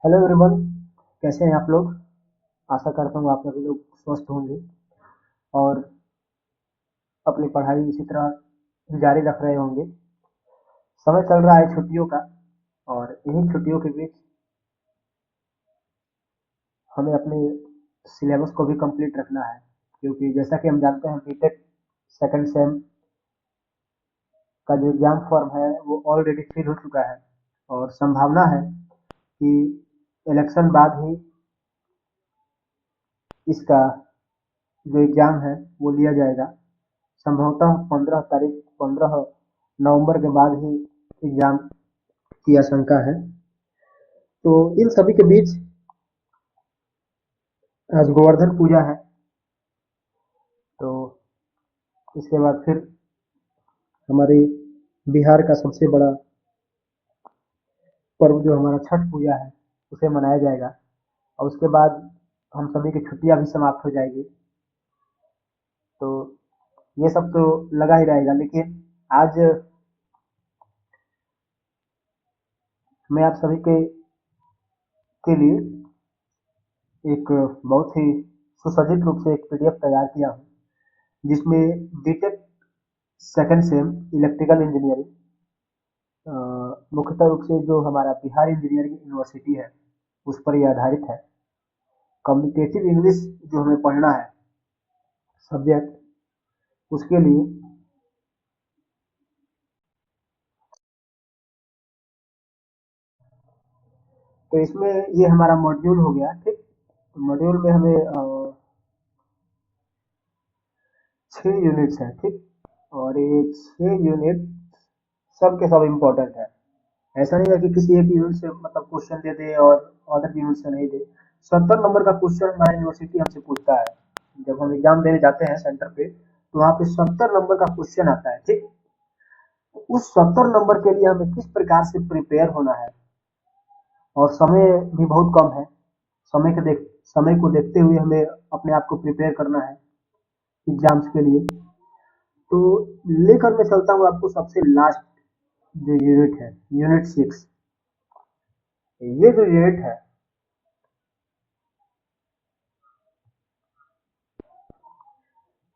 Hello everyone. कैसे हैं आप लोग? आशा करता हूँ आप सभी लोग स्वस्थ होंगे और अपनी पढ़ाई इसी तरह जारी रख रहे होंगे। समय चल रहा है छुट्टियों का और इन्हीं छुट्टियों के बीच हमें अपने सिलेबस को भी कंप्लीट रखना है, क्योंकि जैसा कि हम जानते हैं बीटेक सेकंड सेम का जो एग्जाम फॉर्म है वो ऑलरेडी फिल हो चुका है और संभावना है कि इलेक्शन बाद ही इसका जो एग्जाम है वो लिया जाएगा। संभवतः 15 नवंबर के बाद ही एग्जाम की आशंका है। तो इन सभी के बीच आज गोवर्धन पूजा है, तो इसके बाद फिर हमारे बिहार का सबसे बड़ा पर्व जो हमारा छठ पूजा है उसे मनाया जाएगा और उसके बाद हम सभी की छुट्टियां भी समाप्त हो जाएगी। तो ये सब तो लगा ही रहेगा, लेकिन आज मैं आप सभी के लिए एक बहुत ही सुसज्जित रूप से एक पीडीएफ तैयार किया हूँ, जिसमें B Tech second sem electrical engineering मुख्यतः रूप से जो हमारा बिहार इंजीनियरिंग यूनिवर्सिटी है उस पर यह आधारित है। कम्युनिकेटिव इंग्लिश जो हमें पढ़ना है सब्जेक्ट, उसके लिए तो इसमें ये हमारा मॉड्यूल हो गया। ठीक, तो मॉड्यूल में हमें 6 यूनिट्स हैं। ठीक, और ये 6 यूनिट सब के सब इम्पोर्टेंट है। ऐसा नहीं है कि किसी एक यूनिट से मतलब क्वेश्चन दे दे और अदर यूनिट से नहीं दे। 70 नंबर का क्वेश्चन हमारी यूनिवर्सिटी हमसे पूछता है। जब हम एग्जाम देने जाते हैं सेंटर पे तो वहाँ पे 70 नंबर का क्वेश्चन आता है। ठीक, उस 70 नंबर के लिए हमें किस प्रकार से प्रिपेयर होना है, और समय भी बहुत कम है। समय को देखते हुए हमें अपने आप को प्रिपेयर करना है एग्जाम्स के लिए। तो लेकर मैं चलता हूँ आपको सबसे लास्ट जो यूनिट है, यूनिट 6। ये जो यूनिट है,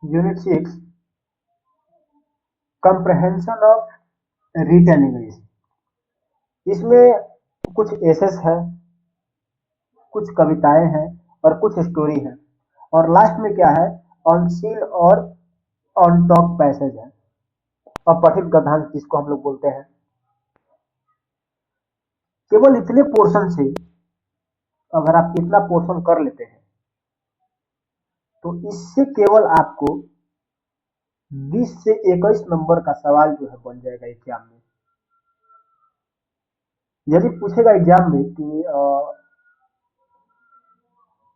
unit 6, comprehension of written English. इसमें कुछ एसेस है, कुछ कविताएं हैं और कुछ स्टोरी है, और लास्ट में क्या है, ऑन सीन और ऑन टॉप पैसेज है, अपठित गद्यांश जिसको हम लोग बोलते हैं। केवल इतने पोर्शन से अगर आप इतना पोर्शन कर लेते हैं तो इससे केवल आपको 20 से 21 नंबर का सवाल जो है बन जाएगा एग्जाम में। यदि पूछेगा एग्जाम में कि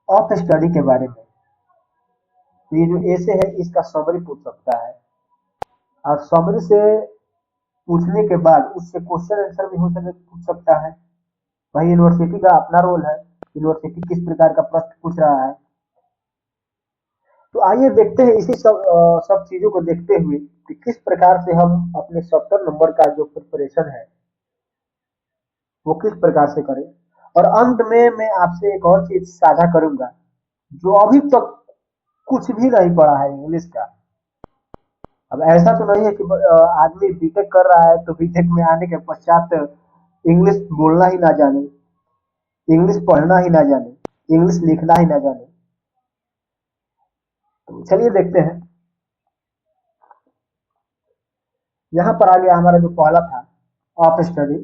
ऑफ स्टडी के बारे में, तो ये जो ऐसे है इसका समरी पूछ सकता है, और समरी से पूछने के बाद उससे क्वेश्चन आंसर भी हो सके पूछ सकता है। वही यूनिवर्सिटी का अपना रोल है, यूनिवर्सिटी किस प्रकार का प्रश्न पूछ रहा है। तो आइए देखते हैं इसी सब चीजों को देखते हुए कि किस प्रकार से हम अपने 70 नंबर का जो प्रिपरेशन है वो किस प्रकार से करें। और अंत में मैं आपसे एक और चीज साझा करूंगा, जो अभी तक कुछ भी नहीं पढ़ा है इंग्लिश का। अब ऐसा तो नहीं है कि आदमी बीटेक कर रहा है तो बीटेक में आने के पश्चात इंग्लिश बोलना ही ना जाने, इंग्लिश पढ़ना ही ना जाने, इंग्लिश लिखना ही ना जाने। तो चलिए देखते हैं। यहाँ पर आ गया हमारा जो पहला था, ऑफ स्टडी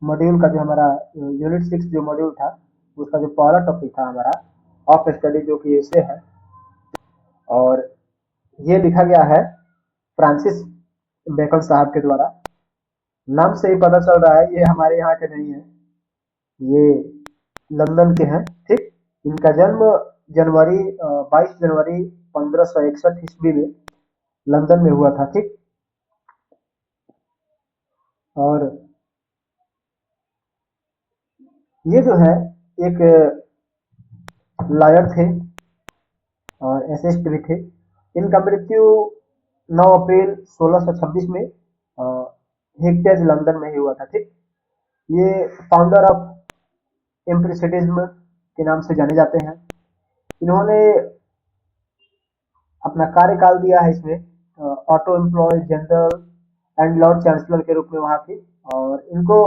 मॉड्यूल का, जो हमारा यूनिट 6 जो मॉड्यूल था उसका जो पहला टॉपिक था हमारा ऑफ स्टडी, जो कि ऐसे है। और ये लिखा गया है फ्रांसिस बेकन साहब के द्वारा। नाम से ही पता चल रहा है ये हमारे यहाँ के नहीं है, ये लंदन के हैं। ठीक, इनका जन्म जनवरी 22 जनवरी 1561 ईस्वी में लंदन में हुआ था। ठीक, और ये जो है एक लॉयर थे और एसेस्ट भी थे। इनका मृत्यु 9 अप्रैल 1626 में हेक्टेज लंदन में ही हुआ था। ठीक, ये फाउंडर ऑफ एम्पिरिसिडिज्म के नाम से जाने जाते हैं। इन्होंने अपना कार्यकाल दिया है इसमें ऑटो एम्प्लॉय जनरल एंड लॉर्ड चांसलर के रूप में वहां थे, और इनको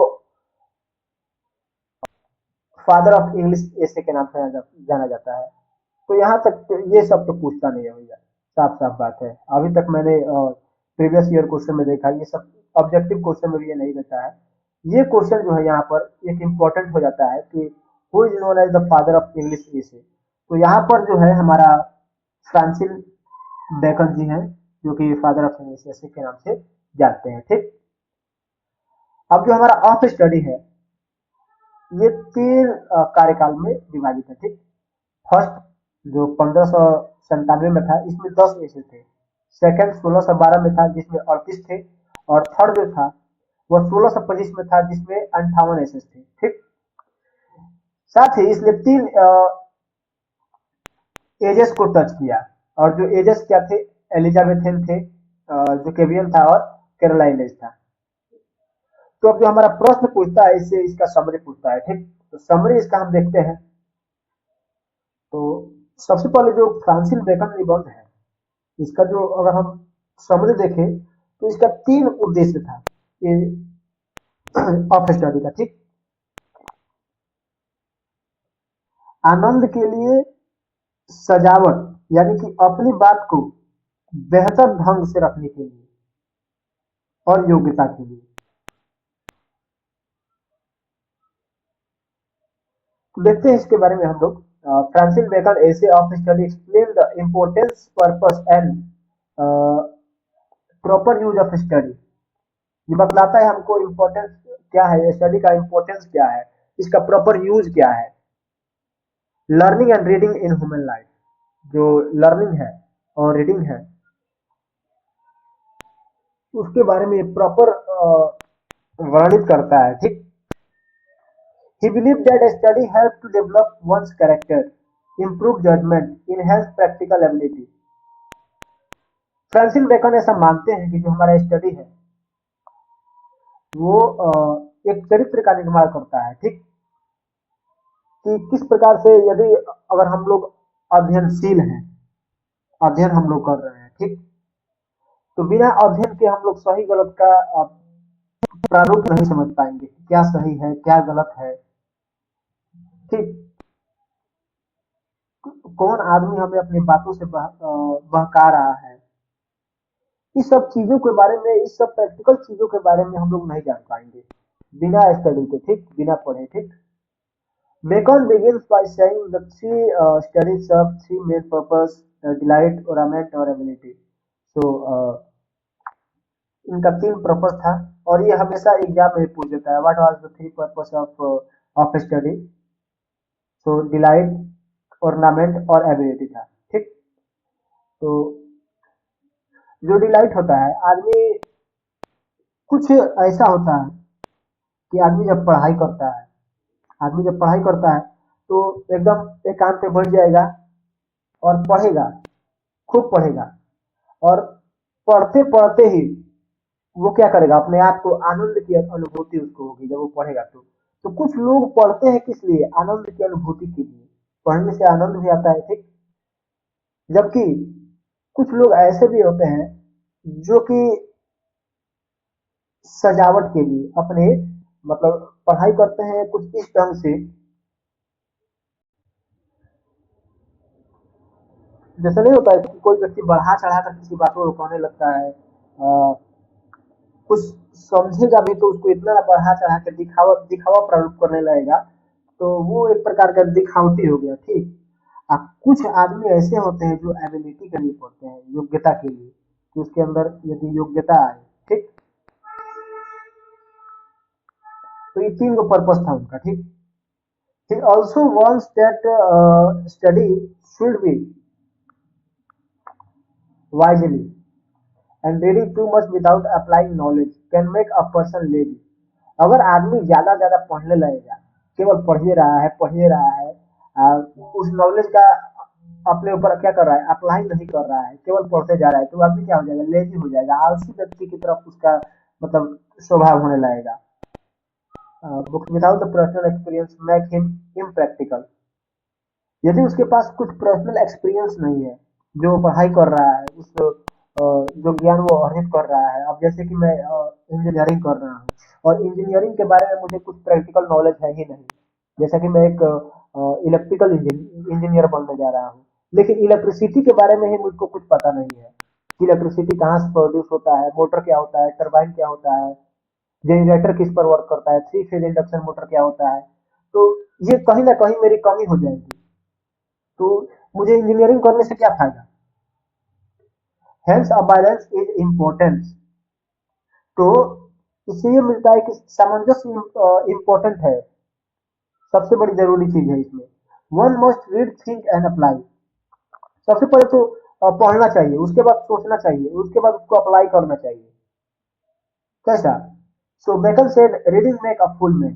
फादर ऑफ इंग्लिश एसे के नाम से जाना जाता है। तो यहाँ तक तो ये सब तो पूछता नहीं है भैया, साफ साफ बात है। अभी तक मैंने प्रीवियस ईयर क्वेश्चन में देखा, ये सब ऑब्जेक्टिव क्वेश्चन में भी ये नहीं रहता है। ये क्वेश्चन जो है यहाँ पर एक इम्पोर्टेंट हो जाता है कि who is known as the father of English essay. तो यहाँ पर जो है हमारा फ्रांसिस बेकन जी हैं, जो कि फादर ऑफ इंग्लिश एसे के नाम से जानते हैं। ठीक, अब जो हमारा ऑफ स्टडी है ये 3 कार्यकाल में विभाजित है। ठीक, फर्स्ट जो 1597 में था, इसमें 10 एसे थे। सेकंड 1612 में था, जिसमें 38 थे। और थर्ड जो था वह 1625 में था, जिसमें 58 एसेस थे। ठीक, साथ ही इसने 3 एजेस को टच किया, और जो एजेस क्या थे, एलिजाबेथन थे, जोकेबियन था, और कैरोलाइनेज था। तो अब जो हमारा प्रश्न पूछता है, इससे इसका समरी पूछता है। ठीक, तो समरी इसका हम देखते हैं। तो सबसे पहले जो फ्रांसिस बेकन निबंध है, इसका जो अगर हम समरी देखें तो इसका 3 उद्देश्य था ये ऑफ स्टडी का। ठीक, आनंद के लिए, सजावट यानी कि अपनी बात को बेहतर ढंग से रखने के लिए, और योग्यता के लिए। तो देखते हैं इसके बारे में हम लोग। फ्रांसिस बेकन ऐसे of study explain the importance, purpose and proper use of study. ये बतलाता है हमको इम्पोर्टेंस क्या है, स्टडी का इम्पोर्टेंस क्या है, इसका प्रॉपर यूज क्या है। Learning and reading in human life, जो लर्निंग है और रीडिंग है उसके बारे में प्रॉपर वर्णित करता है। ठीक, he believed that study helped to develop one's character, improve judgment, enhance practical ability। Francis Bacon ऐसा मानते हैं कि जो हमारा स्टडी है वो एक चरित्र का निर्माण करता है। ठीक, कि किस प्रकार से, यदि अगर हम लोग अध्ययनशील हैं, अध्ययन हम लोग कर रहे हैं, ठीक, तो बिना अध्ययन के हम लोग सही गलत का प्रारूप नहीं समझ पाएंगे, क्या सही है क्या गलत है। ठीक, कौन आदमी हमें अपनी बातों से बहका रहा है, इस सब चीजों के बारे में, इस सब प्रैक्टिकल चीजों के बारे में हम लोग नहीं जान पाएंगे बिना स्टडी के। ठीक, बिना पढ़े। ठीक, bacon begins by saying the 3 studies serve 3 main purpose: delight, ornament और ability। तो इनका 3 पर्पस था, और ये हमेशा एग्जाम में पूछ देता है, what was the 3 purpose of study. तो डिलाइट, ऑर्नामेंट और एबिलिटी था। ठीक, तो जो डिलाइट होता है, आदमी कुछ ऐसा होता है कि आदमी जब पढ़ाई करता है, आदमी जब पढ़ाई करता है तो एकदम एकांत पे बैठ जाएगा और पढ़ेगा, खूब पढ़ेगा, और पढ़ते पढ़ते ही वो क्या करेगा, अपने आप को आनंद की अनुभूति उसको होगी जब वो पढ़ेगा। तो कुछ लोग पढ़ते हैं किस लिए, आनंद की अनुभूति के लिए, पढ़ने से आनंद भी आता है। ठीक, जबकि कुछ लोग ऐसे भी होते हैं जो कि सजावट के लिए, अपने मतलब पढ़ाई करते हैं कुछ इस ढंग से, जैसे नहीं होता है कि कोई व्यक्ति बढ़ा चढ़ा कर किसी बात को कहने लगता है, कुछ समझेगा भी तो उसको इतना बढ़ा चढ़ा कर दिखावा दिखावा प्रारूप करने लगेगा, तो वो एक प्रकार का दिखावटी हो गया। ठीक, अब कुछ आदमी ऐसे होते हैं जो एबिलिटी के लिए पढ़ते हैं, योग्यता के लिए, कि उसके अंदर यदि योग्यता आए। ठीक, तो ये 3 गो पर्पस था उनका। ठीक, he also wants that study should be wisely, and reading too much without applying knowledge can make a person lazy। अगर आदमी ज्यादा पढ़ने लगेगा, केवल पढ़िए रहा है, उस नॉलेज का अपने ऊपर क्या कर रहा है, अप्लाई नहीं कर रहा है, केवल पढ़ते जा रहा है, तो आदमी क्या हो जाएगा, लेजी हो जाएगा, आलसी व्यक्ति की तरफ उसका मतलब स्वभाव होने लगेगा। Books without the personal experience make him impractical. यदि उसके पास कुछ पर्सनल एक्सपीरियंस नहीं है, जो पढ़ाई कर रहा है, जो ज्ञान वो अर्जित कर रहा है, अब जैसे कि मैं इंजीनियरिंग कर रहा हूँ और इंजीनियरिंग के बारे में मुझे कुछ प्रैक्टिकल नॉलेज है ही नहीं, जैसा कि मैं एक इलेक्ट्रिकल इंजीनियर बनने जा रहा हूँ, लेकिन इलेक्ट्रिसिटी के बारे में ही मुझको कुछ पता नहीं है कि इलेक्ट्रिसिटी कहाँ से प्रोड्यूस होता है, मोटर क्या होता है, टरबाइन क्या होता है, जनरेटर किस पर वर्क करता है, थ्री फेज इंडक्शन मोटर क्या होता है। तो ये कहीं ना कहीं मेरी कमी हो जाएगी, तो मुझे इंजीनियरिंग करने से क्या फायदा। Hence a balance is important. तो इससे ये मिलता है कि सामंजस्य इम्पोर्टेंट है, सबसे बड़ी जरूरी चीज है इसमें। One must read think and apply. सबसे पहले तो पढ़ना चाहिए, उसके बाद सोचना चाहिए, उसके बाद उसको अप्लाई करना चाहिए। कैसा? So Bacon said reading make a full man.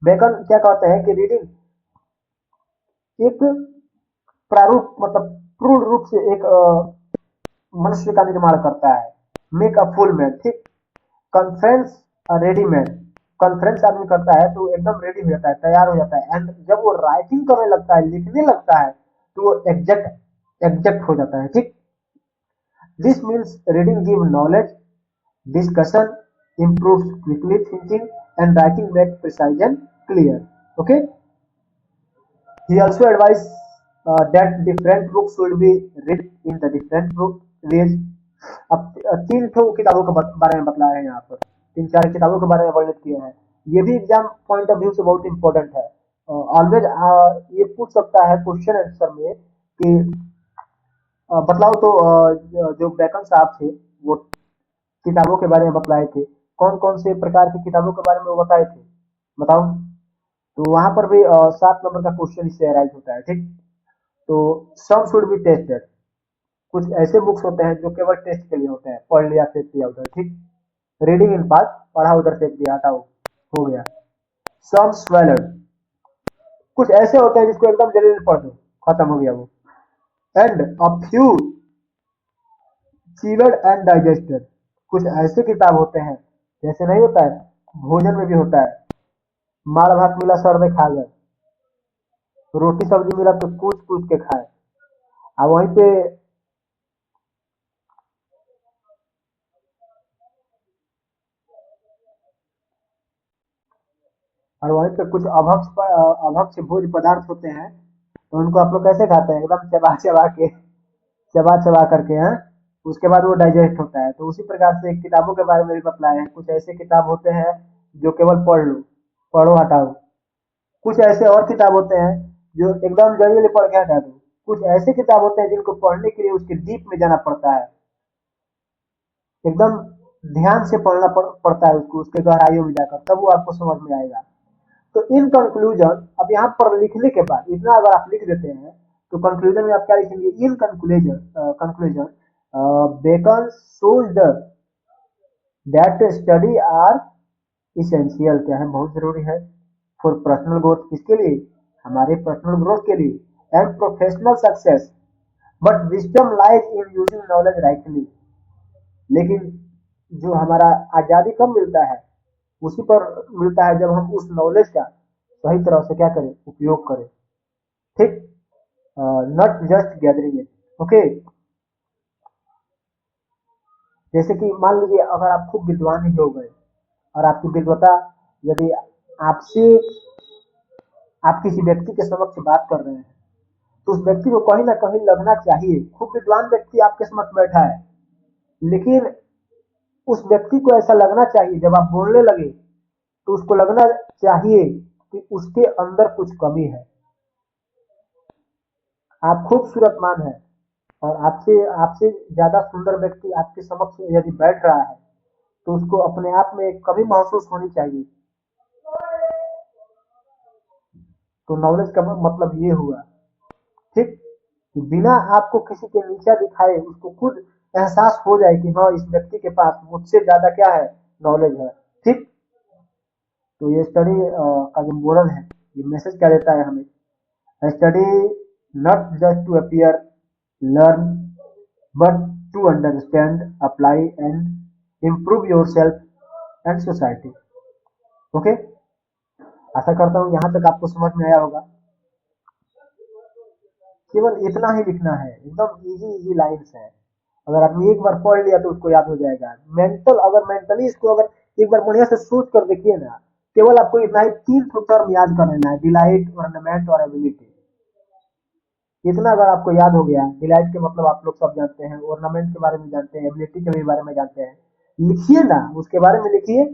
Bacon क्या कहते हैं कि रीडिंग एक प्रारूप मतलब पूर्ण रूप से एक मनुष्य का निर्माण करता है। मेक अ फुल मैन, ठीक। Conference readymade. कॉन्फ्रेंस आदमी करता है तो एकदम रेडी हो जाता है, तैयार हो जाता है, एंड जब वो राइटिंग करने लगता है, लिखने लगता है, तो वो एग्जैक्ट एग्जैक्ट हो जाता है, ठीक। This means reading give knowledge, discussion improves quickly thinking, and writing make precise and clear. Okay. He also advised that different books should be read in the different book ways. अब तीन ठो किताबों के बारे में बतलाया है यहाँ पर, तीन चार किताबों के बारे में वर्णित किए हैं। ये भी एग्जाम पॉइंट ऑफ व्यू से बहुत इंपॉर्टेंट है। ऑलवेज ये पूछ सकता है क्वेश्चन आंसर में कि बतलाओ तो जो बैकन साहब थे वो किताबों के बारे में बतलाए थे, कौन कौन से प्रकार की किताबों के बारे में वो बताए थे, बताओ। तो वहां पर भी 7 नंबर का क्वेश्चन इससे अराइज होता है, ठीक। तो सम शुड बी टेस्टेड। कुछ ऐसे बुक्स होते हैं जो केवल टेस्ट के लिए होते हैं, पढ़ लिया फेंक दिया उधर, ठीक। रीडिंग इन पार्ट, पढ़ा उधर फेंक दिया, हटाओ, हो गया। सम स्वेलड। कुछ ऐसे होते हैं जिसको एकदम जल्दी से पढ़ दो, खत्म हो गया वो। And a few chewed and digested. कुछ ऐसे किताब होते हैं, जैसे नहीं होता है भोजन में भी होता है, मार भात मिला सर में खा गए, रोटी सब्जी मिला तो कूच कूच के खाए, और वहीं पे कुछ अभक्ष भोज पदार्थ होते हैं, तो उनको आप लोग कैसे खाते हैं, एकदम चबा चबा के, चबा चबा करके, हैं। उसके बाद वो डाइजेस्ट होता है। तो उसी प्रकार से किताबों के बारे में भी बतलाए हैं, कुछ ऐसे किताब होते हैं जो केवल पढ़ लो, पढ़ो हटाओ। कुछ ऐसे और किताब होते हैं जो एकदम जल्दी जल्दी पढ़ के हटा दो। कुछ ऐसे किताब होते हैं जिनको पढ़ने के लिए उसके डीप में जाना पड़ता है, एकदम ध्यान से पड़ता है उसको, उसके गहराइयों में जाकर, तब वो आपको समझ में आएगा। तो इन कंक्लूजन, अब यहाँ पर लिखने के बाद इतना अगर आप लिख देते हैं, तो कंक्लूजन में आप क्या लिखेंगे, in conclusion Bacon shows the that study are essential, क्या है, बहुत जरूरी है, फॉर पर्सनल ग्रोथ, किसके लिए, हमारे पर्सनल ग्रोथ के लिए, and professional success, but wisdom lies in using knowledge rightly. लेकिन जो हमारा आजादी कब मिलता है, उसी पर मिलता है जब हम उस नॉलेज का सही तरह से क्या करें, उपयोग करें, ठीक। Not just gathering it. Okay. जैसे कि मान लीजिए अगर आप खूब विद्वान ही हो गए, और आपकी विद्वता, यदि आपसे आप किसी व्यक्ति के समक्ष बात कर रहे हैं, तो उस व्यक्ति को कहीं ना कहीं लगना चाहिए, खूब विद्वान व्यक्ति आपके समक्ष बैठा है, लेकिन उस व्यक्ति को ऐसा लगना चाहिए जब आप बोलने लगे, तो उसको लगना चाहिए कि उसके अंदर कुछ कमी है। आप खूबसूरत है, और आपसे आपसे ज्यादा सुंदर व्यक्ति आपके समक्ष यदि बैठ रहा है, तो उसको अपने आप में एक कमी महसूस होनी चाहिए। तो नॉलेज का मतलब ये हुआ, ठीक, कि बिना आपको किसी के नीचा दिखाए उसको खुद एहसास हो जाए कि हाँ, इस व्यक्ति के पास मुझसे ज्यादा क्या है, नॉलेज है, ठीक। तो ये स्टडी का जो मोरल है, ये मैसेज क्या देता है हमें, study not just to appear learn, but to understand, apply and improve yourself and society. Okay. आशा करता हूँ यहाँ तक आपको समझ में आया होगा। केवल इतना ही लिखना है, एकदम इजी इजी लाइन्स है। अगर आदमी एक बार पढ़ लिया तो उसको याद हो जाएगा। अगर मेंटली इसको अगर एक बार बढ़िया से सोच कर देखिए ना, केवल आपको इतना ही 3 टर्म याद कर लेना है, डिलाइट, ऑर्नामेंट और एबिलिटी। इतना अगर आपको याद हो गया, डिलाइट के मतलब आप लोग सब जानते हैं, ऑर्नामेंट के बारे में जानते हैं, एबिलिटी के भी बारे में जानते हैं। लिखिए ना, उसके बारे में लिखिए,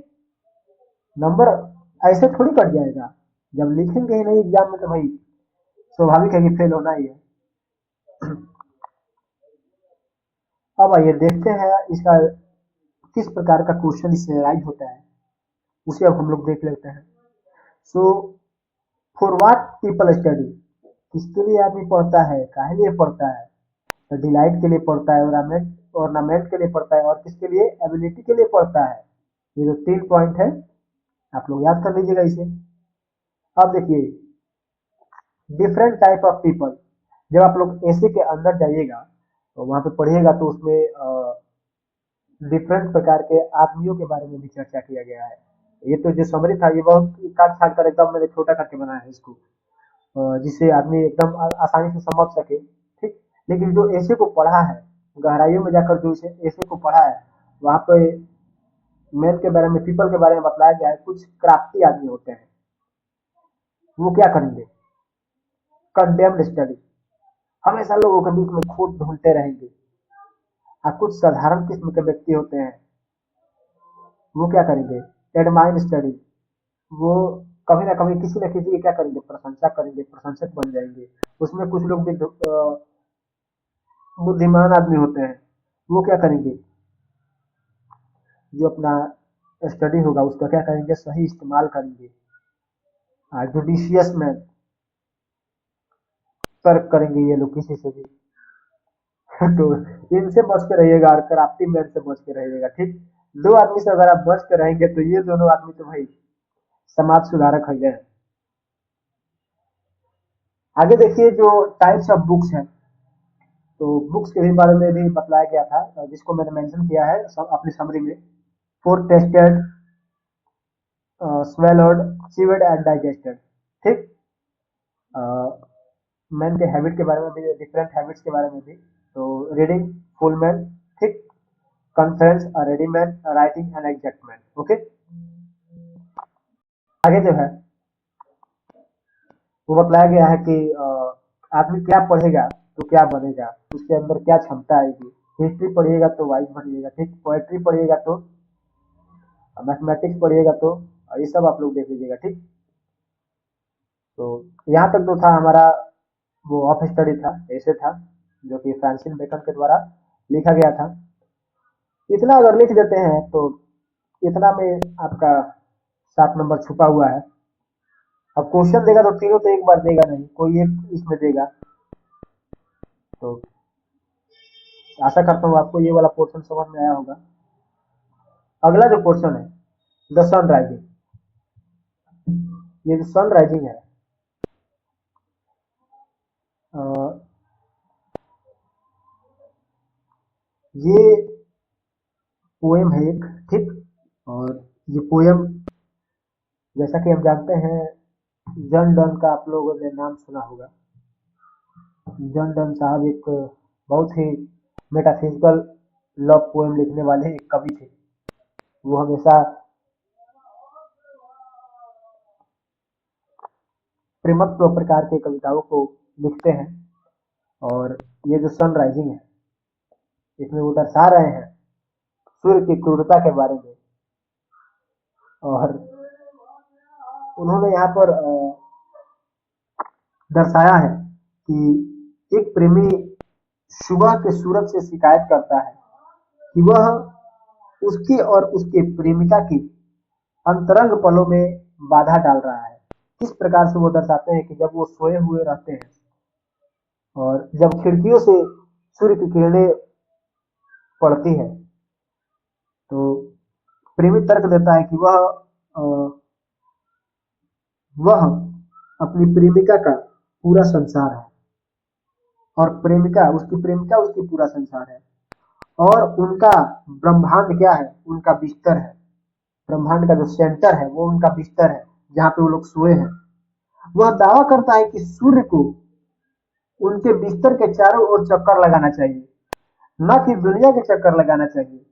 नंबर ऐसे थोड़ी कट जाएगा। जब लिखेंगे ही नहीं एग्जाम में तो भाई स्वाभाविक है कि फेल होना ही है। अब आइए देखते हैं इसका किस प्रकार का क्वेश्चन इससे राइज होता है, उसे अब हम लोग देख लेते हैं। So for what people study, किसके लिए आदमी पढ़ता है, काहे लिए पढ़ता है? तो डिलाइट के लिए पढ़ता है, ऑर्नामेंट के लिए पढ़ता है, और किसके लिए? एबिलिटी के लिए पढ़ता है। ये जो 3 पॉइंट है आप लोग याद कर लीजिएगा इसे। अब देखिए डिफरेंट टाइप ऑफ पीपल, जब आप लोग ऐसे के अंदर जाइएगा तो वहां पे पढ़िएगा तो उसमें डिफरेंट प्रकार के आदमियों के बारे में भी चर्चा किया गया है। ये तो जो समरी था ये बहुत काट छाट कर एकदम मैंने छोटा करके बनाया है इसको, जिससे आदमी एकदम आसानी से समझ सके, ठीक। लेकिन जो ऐसे को पढ़ा है, गहराइयों में जाकर जो इसे ऐसे को पढ़ा है, वहां पे मैन के बारे में, पीपल के बारे में बतलाया गया है। कुछ क्राफ्टी आदमी होते हैं, वो क्या करेंगे? कंडेम्ड स्टडी, हमेशा लोगों के बीच में खोट ढूंढते रहेंगे। और कुछ साधारण किस्म के व्यक्ति होते हैं, वो क्या करेंगे? एडमाइन स्टडी, वो कभी ना कभी किसी न किसी की क्या करेंगे? प्रशंसा करेंगे, प्रशंसक बन जाएंगे। उसमें कुछ लोग भी बुद्धिमान आदमी होते हैं, वो क्या करेंगे? जो अपना स्टडी होगा उसका क्या करेंगे? सही इस्तेमाल करेंगे। जुडिशियस मैन, तर्क करेंगे ये लोग किसी से भी। तो इनसे बच के रहिएगा और क्राफ्टी मैन से बच के रहिएगा, ठीक। 2 आदमी से अगर आप बच के रहेंगे तो ये दोनों आदमी तो भाई समाज सुधारक है। आगे देखिए जो टाइप्स ऑफ बुक्स हैं, तो बुक्स के भी बारे में भी बतलाया गया था, जिसको मैंने मेंशन किया है अपनी समरी में। For tested, swallowed, chewed and digested, ठीक। मैन के हैबिट के बारे में भी, डिफरेंट हैबिट्स के बारे में भी। तो रीडिंग, फुल मैन, ठीक। Conference, ready man, writing and exact man, okay. आगे जो है वो बतलाया गया है कि आदमी क्या पढ़ेगा तो क्या बनेगा, उसके अंदर क्या क्षमता आएगी। हिस्ट्री पढ़िएगा तो वाइज बनिएगा, ठीक। पोएट्री पढ़िएगा तो, मैथमेटिक्स पढ़िएगा तो, ये सब आप लोग देख लीजिएगा, ठीक। तो यहाँ तक जो था हमारा वो ऑफ स्टडी था, ऐसे था, जो कि फ्रांसिस बेकन के द्वारा लिखा गया था। इतना अगर लिख देते हैं तो इतना में आपका 7 नंबर छुपा हुआ है। अब क्वेश्चन देगा तो तीनों तो एक बार देगा नहीं, कोई एक इसमें देगा। तो आशा करता हूँ आपको ये वाला पोर्शन समझ में आया होगा। अगला जो पोर्शन है, द सन राइजिंग। ये जो सन राइजिंग है, अ, ये पोएम है एक, ठीक। और ये पोएम जैसा कि हम जानते हैं, जॉन डन का आप लोगों ने नाम सुना होगा। जॉन डन साहब एक बहुत ही मेटाफिजिकल लव पोएम लिखने वाले एक कवि थे। वो हमेशा प्रेमत्व प्रकार के कविताओं को लिखते हैं। और ये जो सन राइजिंग है, इसमें वो दर्शा रहे हैं सूर्य की क्रूरता के बारे में। और उन्होंने यहाँ पर दर्शाया है कि एक प्रेमी सुबह के सूरज से शिकायत करता है कि वह उसकी और उसके प्रेमिका की अंतरंग पलों में बाधा डाल रहा है। किस प्रकार से वो दर्शाते हैं कि जब वो सोए हुए रहते हैं और जब खिड़कियों से सूर्य की किरणें पड़ती है, तो प्रेमी तर्क देता है कि वह अपनी प्रेमिका का पूरा संसार है, और प्रेमिका उसकी पूरा संसार है, और उनका ब्रह्मांड क्या है? उनका बिस्तर है। ब्रह्मांड का जो सेंटर है वो उनका बिस्तर है। जहाँ पे वो लोग सोए हैं, वह दावा करता है कि सूर्य को उनके बिस्तर के चारों ओर चक्कर लगाना चाहिए, न कि दुनिया के चक्कर लगाना चाहिए,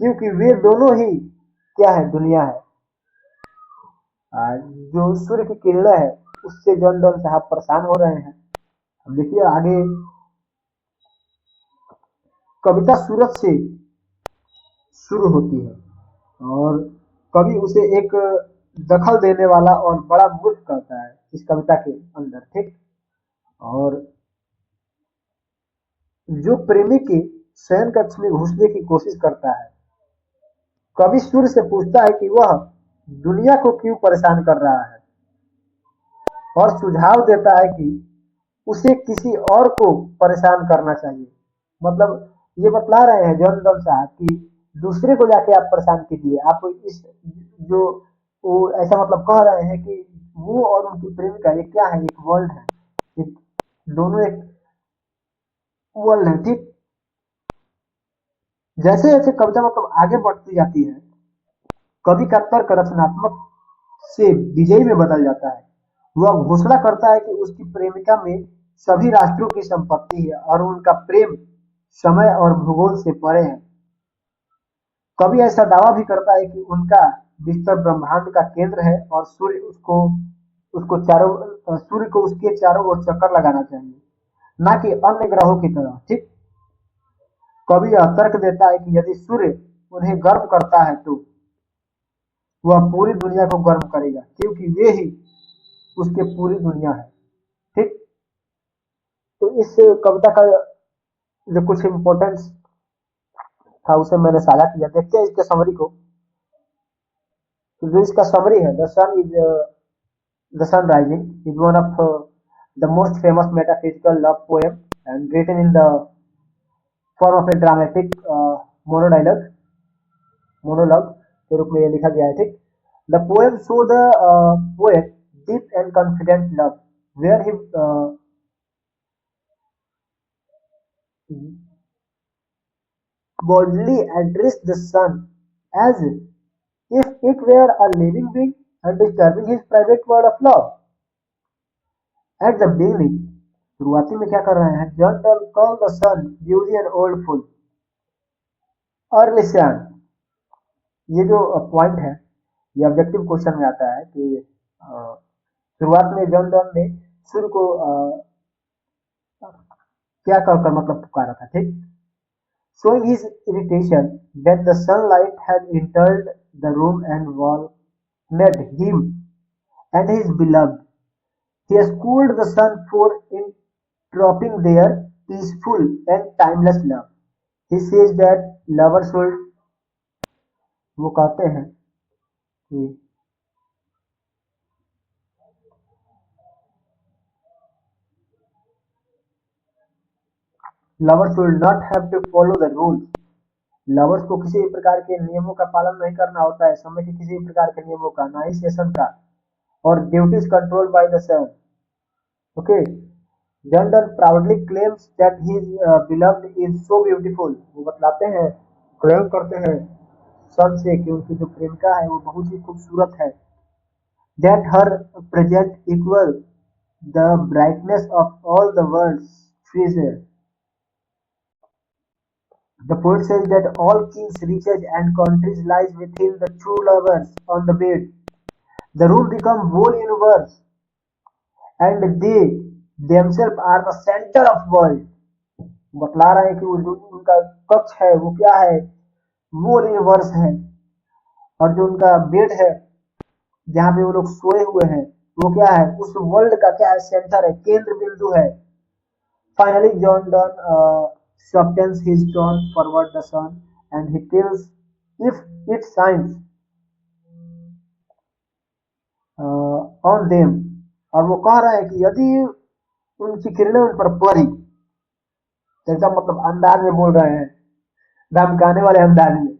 क्योंकि वे दोनों ही क्या है, दुनिया है। जो सूर्य की किरणें है उससे जॉन डॉन साहब परेशान हो रहे हैं। अब देखिए आगे कविता सूरज से शुरू होती है और कवि उसे एक दखल देने वाला और बड़ा मूर्ख कहता है इस कविता के अंदर, ठीक। और जो प्रेमी के शयन कक्ष में घुसने की कोशिश करता है, कवि सूर्य से पूछता है कि वह दुनिया को क्यों परेशान कर रहा है और सुझाव देता है कि उसे किसी और को परेशान करना चाहिए। मतलब ये बतला रहे हैं जॉन डॉन साहब कि दूसरे को जाके आप परेशान कीजिए। आप इस जो वो ऐसा मतलब कह रहे हैं कि वो और उनकी प्रेमिका ये क्या है, एक वर्ल्ड है, एक दोनों एक वर्ल्ड है, ठीक। जैसे जैसे कविता मतलब आगे बढ़ती जाती है, कवि का तर्क रचनात्मक से विजयी में बदल जाता है। वह घोषणा करता है कि उसकी प्रेमिका में सभी राष्ट्रों की संपत्ति है और उनका प्रेम समय और भूगोल से परे है। कवि ऐसा दावा भी करता है कि उनका बिस्तर ब्रह्मांड का केंद्र है और सूर्य को उसके चारों ओर चक्कर लगाना चाहिए, ना कि अन्य ग्रहों की तरह, ठीक। कवि यह तर्क देता है कि यदि सूर्य उन्हें गर्म करता है तो वह पूरी दुनिया को गर्म करेगा, क्योंकि वे ही उसके पूरी दुनिया है, ठीक। तो इस कविता का जो कुछ इम्पोर्टेंस था उसे मैंने साझा किया। देखते हैं इसके समरी को। तो जो इसका समरी है, the sun rising is one of the most famous metaphysical love poem and written in the form of a dramatic monodialogue monologue के रूप में ये लिखा गया है, ठीक। The poem show the poet deep and confident love where he boldly addressed the sun as if it were a living being and disturbing his private world of love. At the beginning, शुरुआती में क्या कर रहे हैं, John Donne called the sun beauty and old fool. Early sun, ये जो point है ये ऑब्जेक्टिव क्वेश्चन में आता है कि शुरुआत में जॉन डॉन ने सूर्य को क्या कहकर मतलब पुकारा था, ठीक। Showing his irritation that the sunlight had entered the room and warmed him and his beloved. He scolded the sun for interrupting their peaceful and timeless love. He says that lovers should, वो कहते हैं कि lovers should not have to follow the rules. Lovers को किसी भी प्रकार के नियमों का पालन नहीं करना होता है, समय के किसी भी प्रकार के नियमों का, ना ही सेशन का, और duties controlled by the sun, okay. John Donne proudly claims that his beloved is so beautiful. वो बतलाते हैं, क्लेम करते हैं सन से कि उनकी जो प्रेमिका है वो बहुत ही खूबसूरत है। That her present equal the brightness of all the world's treasure. The poet says that all kings, riches, and countries lies within the two lovers on the bed. The room becomes whole universe, and they themselves are the center of world. बतला रहे हैं कि वो जो उनका कक्ष है वो क्या है, वो यूनिवर्स है, और जो उनका बेड है जहाँ पे वो लोग सोए हुए हैं वो क्या है, उस वर्ल्ड का क्या है, सेंटर है, केंद्र बिंदु है। Finally, John Donne softens his tone toward the sun, and he tells if it shines on them, और वो कह रहा है कि यदि उनकी किरणें उन पर पड़ी, जैसा मतलब अंदाज में बोल रहे हैं, धमकाने वाले अंदाज में,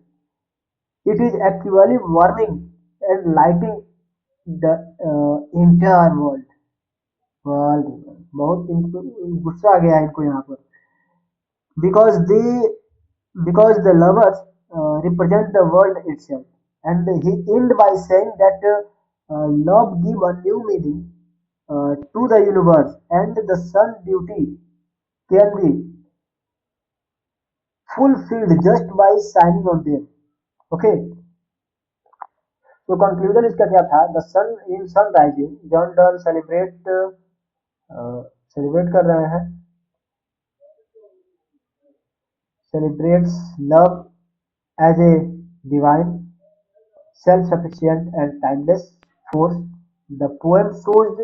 it is actually warming and lighting the entire world. बहुत इनको गुस्सा आ गया है इनको यहाँ पर, because the lovers represent the world itself, and he end by saying that love give a new meaning to the universe, and the sun duty can be fulfilled just by shining on them. Okay, तो conclusion इसका क्या था? The sun in sun rising John Donne celebrate कर रहे हैं, celebrates love as a divine, self-sufficient and timeless force. The poem shows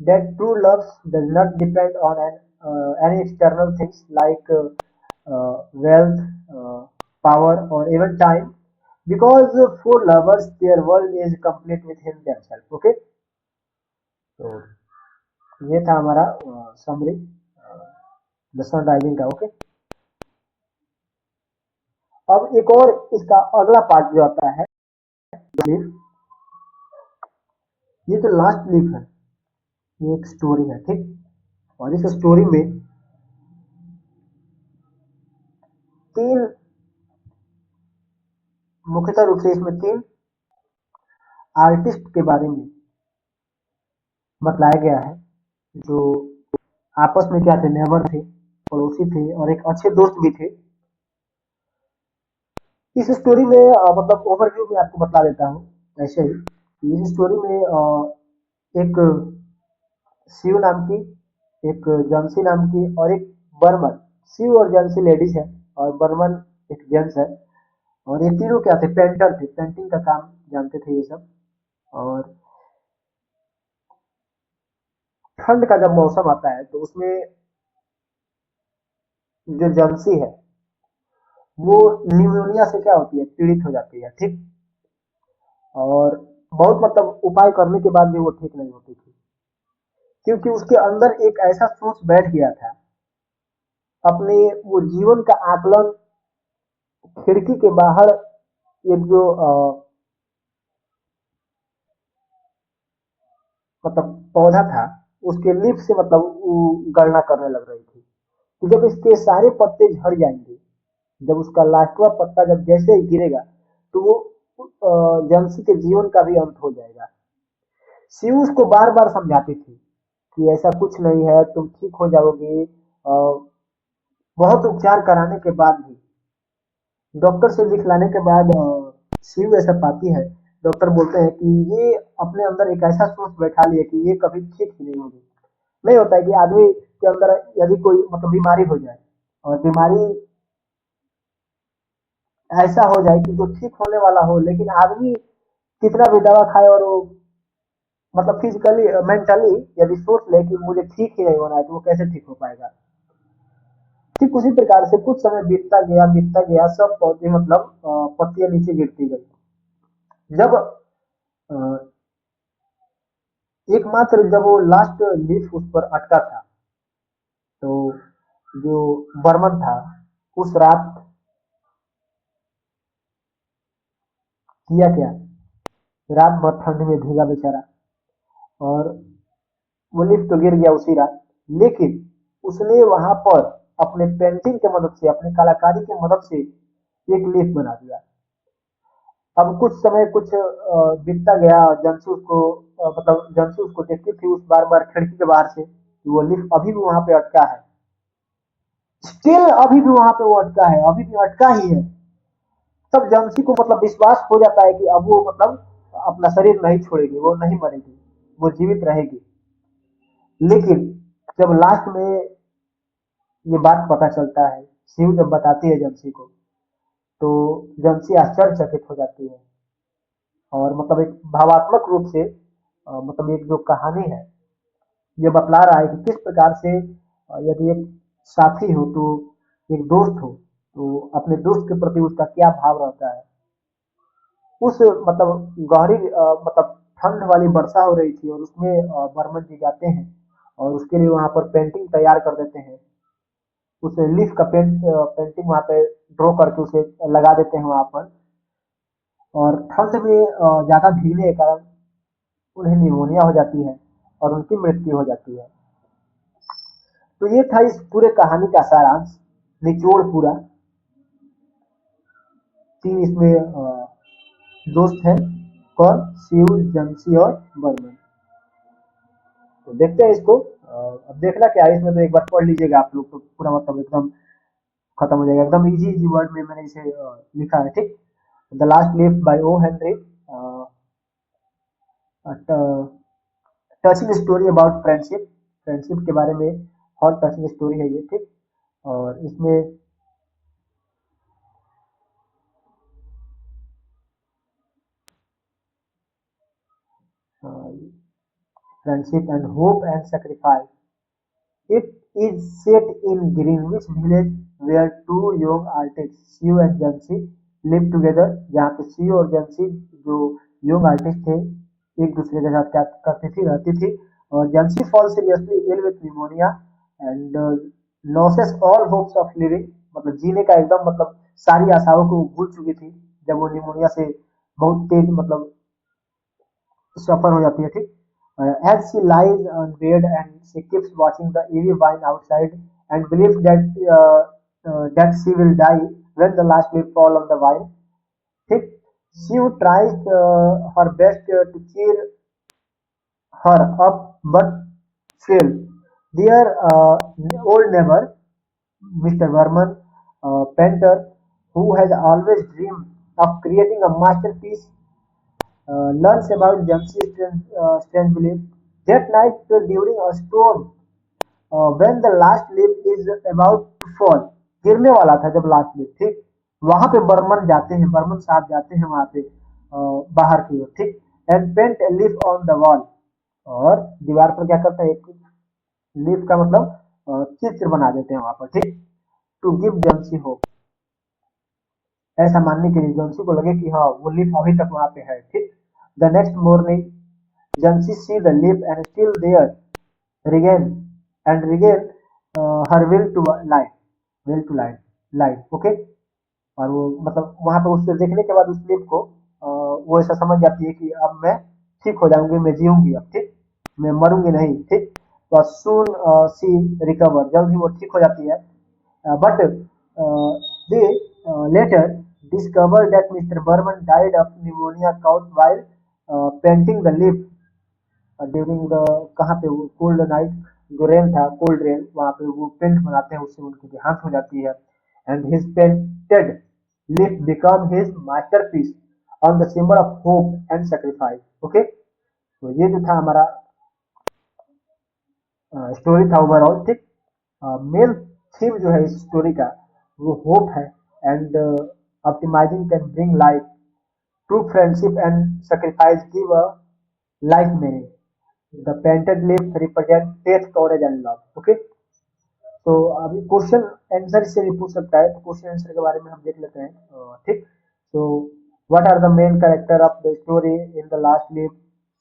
that true love does not depend on any external things like wealth, power, or even time, because for lovers their world is complete within themselves. Okay, तो ये था हमारा summary the sun rising का। Okay, अब एक और इसका अगला पार्ट जो आता है लीफ, ये तो लास्ट लीफ है, ये एक स्टोरी है, ठीक। और इस स्टोरी में तीन मुख्यतः रूप से इसमें तीन आर्टिस्ट के बारे में बतलाया गया है, जो आपस में क्या थे, नेबर थे, पड़ोसी थे और एक अच्छे दोस्त भी थे। इस स्टोरी में मतलब ओवरव्यू में आपको बता देता हूँ ऐसे ही। इस स्टोरी में एक शिव नाम की, एक जानसी नाम की और एक बर्मन, शिव और जानसी लेडीज है और बर्मन एक जेंट्स है। और ये तीनों क्या थे, पेंटर थे, पेंटिंग का काम जानते थे ये सब। और ठंड का जब मौसम आता है तो उसमें जो जानसी है वो निमोनिया से क्या होती है, पीड़ित हो जाती है, ठीक। और बहुत मतलब उपाय करने के बाद भी वो ठीक नहीं होती थी, क्योंकि उसके अंदर एक ऐसा सोच बैठ गया था, अपने वो जीवन का आकलन खिड़की के बाहर एक जो मतलब पौधा था उसके लीफ से मतलब वो गणना करने लग रही थी कि जब इसके सारे पत्ते झड़ जाएंगे, जब उसका लास्टवा पत्ता जब जैसे ही गिरेगा तो वो जंसी के जीवन का भी अंत हो जाएगा। शिव उसको बार बार समझाती थी कि ऐसा कुछ नहीं है, तुम ठीक हो जाओगे। बहुत उपचार कराने के बाद भी, डॉक्टर से दिखलाने के बाद शिव ऐसा पाती है, डॉक्टर बोलते हैं कि ये अपने अंदर एक ऐसा सोच बैठा लिए कि ये कभी ठीक ही नहीं होगी। नहीं होता है कि आदमी के अंदर यदि कोई मतलब बीमारी हो जाए और बीमारी ऐसा हो जाए कि जो ठीक होने वाला हो, लेकिन आदमी कितना भी दवा खाए और वो मतलब फिजिकली मेंटली यदि सोच ले कि मुझे ठीक ही नहीं होना है तो वो कैसे ठीक हो पाएगा। ठीक उसी प्रकार से कुछ समय बीतता गया, सब पौधे मतलब पत्तियां नीचे गिरती गई। जब एकमात्र जब वो लास्ट लीफ उस पर अटका था तो जो बर्मन था उस रात किया क्या, रात भर ठंड में भीगा बेचारा, और वो लीफ तो गिर गया उसी रात, लेकिन उसने वहां पर अपने पेंटिंग के मदद से, अपनी कलाकारी की मदद से एक लीफ बना दिया। अब कुछ समय कुछ बीतता गया, जंसू उसको मतलब जंसू उसको देखती थी उस बार बार खिड़की के बाहर से कि वो लिफ्ट अभी भी वहां पे अटका है, स्टिल अभी भी वहां पे वो अटका है, अभी भी अटका ही है। तब जंसी को मतलब विश्वास हो जाता है कि अब वो मतलब अपना शरीर नहीं छोड़ेगी, वो नहीं मरेगी, वो जीवित रहेगी। लेकिन जब लास्ट में ये बात पता चलता है, शिव जब बताती है जंसी को, तो जंसी आश्चर्यचकित हो जाती है और मतलब एक भावात्मक रूप से मतलब एक जो कहानी है ये बतला रहा है कि किस प्रकार से यदि एक साथी हो तो, एक दोस्त हो तो अपने दोस्त के प्रति उसका क्या भाव रहता है। उस मतलब गहरी मतलब ठंड वाली वर्षा हो रही थी और उसमें बर्मन जी जाते हैं और उसके लिए वहां पर पेंटिंग तैयार कर देते हैं, उस लीफ का पेंटिंग वहां पे ड्रॉ करके उसे लगा देते हैं वहां पर। और ठंड में ज्यादा भीगने के कारण उन्हें निमोनिया हो जाती है और उनकी मृत्यु हो जाती है। तो ये था इस पूरे कहानी का सारांश, निचोड़ पूरा। तीन इसमें दोस्त हैं, कौन? सीयू, जंसी और बर्मन। तो देखते हैं इसको। अब देखना क्या है इसमें, तो एक बार पढ़ लीजिएगा आप लोग तो पूरा मतलब एकदम खत्म हो जाएगा। एकदम इजी इजी वर्ड में मैंने इसे लिखा है, ठीक। The last leaf by O Henry, touching story about friendship, friendship के बारे में और टचिंग स्टोरी है ये, ठीक। और इसमें friendship and hope and sacrifice. It is set in Greenwich Village where two young artists, Sue and Jancy, live together। जहाँ पे Sue और Jancy जो young artist थे एक दूसरे के साथ क्या करती थी, रहती थी। और Jancy falls seriously ill with pneumonia and loses all hopes of living। मतलब जीने का एकदम मतलब सारी आशाओं को भूल चुकी थी जब वो निमोनिया से बहुत तेज मतलब सफर हो जाती है, ठीक। As she lies on bed and she keeps watching the eerie wine outside and believes that she will die when the last leaf fall on the wine, ठीक। She tries her best to cheer her up but fail। Their old neighbor, Mr. Verman, painter, who has always dreamed of creating a masterpiece, learns about Jamsi's strange belief that night during a storm, when the last leaf is about to fall। गिरने वाला था जब last leaf, ठीक। वहां पे बर्मन जाते हैं, बर्मन साहब जाते हैं वहां पे बाहर की ओर, ठीक। And paint a leaf on the wall, और दीवार पर क्या करते हैं, एक लीफ का मतलब चित्र बना देते हैं वहां पर, ठीक। टू गिव जंसी होप, ऐसा मानने के लिए जंसी को लगे कि हाँ वो लीफ अभी तक वहां पे है, ठीक। The next morning Jansi see the leaf and still there, regain regain her will to life, will to life, life, okay। और वो मतलब वहां पे उससे देखने के बाद उस लीफ को वो ऐसा समझ जाती है कि अब मैं ठीक हो जाऊंगी, मैं जीऊंगी अब, ठीक। मैं मरूंगी नहीं, ठीक। तो soon सी रिकवर, जल्द ही वो ठीक हो जाती है। But they later discovered that Mr. Burman died of pneumonia caused while painting the leaf during the, कहाँ पे वो कोल्ड नाइट, जो रेन था कोल्ड रेन, वहां पे वो पेंट बनाते हैं, उससे उनकी देहांत हो जाती है। And his painted lip become his masterpiece on the symbol of hope and sacrifice, okay. तो ये जो था हमारा स्टोरी था ओवरऑल, ठीक। मेन थीम जो है इस स्टोरी का वो होप है and optimising can bring life, true friendship and sacrifice give a life meaning. The painted leaf represent faith, courage and love, okay। तो अभी क्वेश्चन आंसर इससे भी पूछ सकता है, तो क्वेश्चन आंसर के बारे में हम देख लेते हैं, ठीक। तो what are the main character of the story in the last leaf.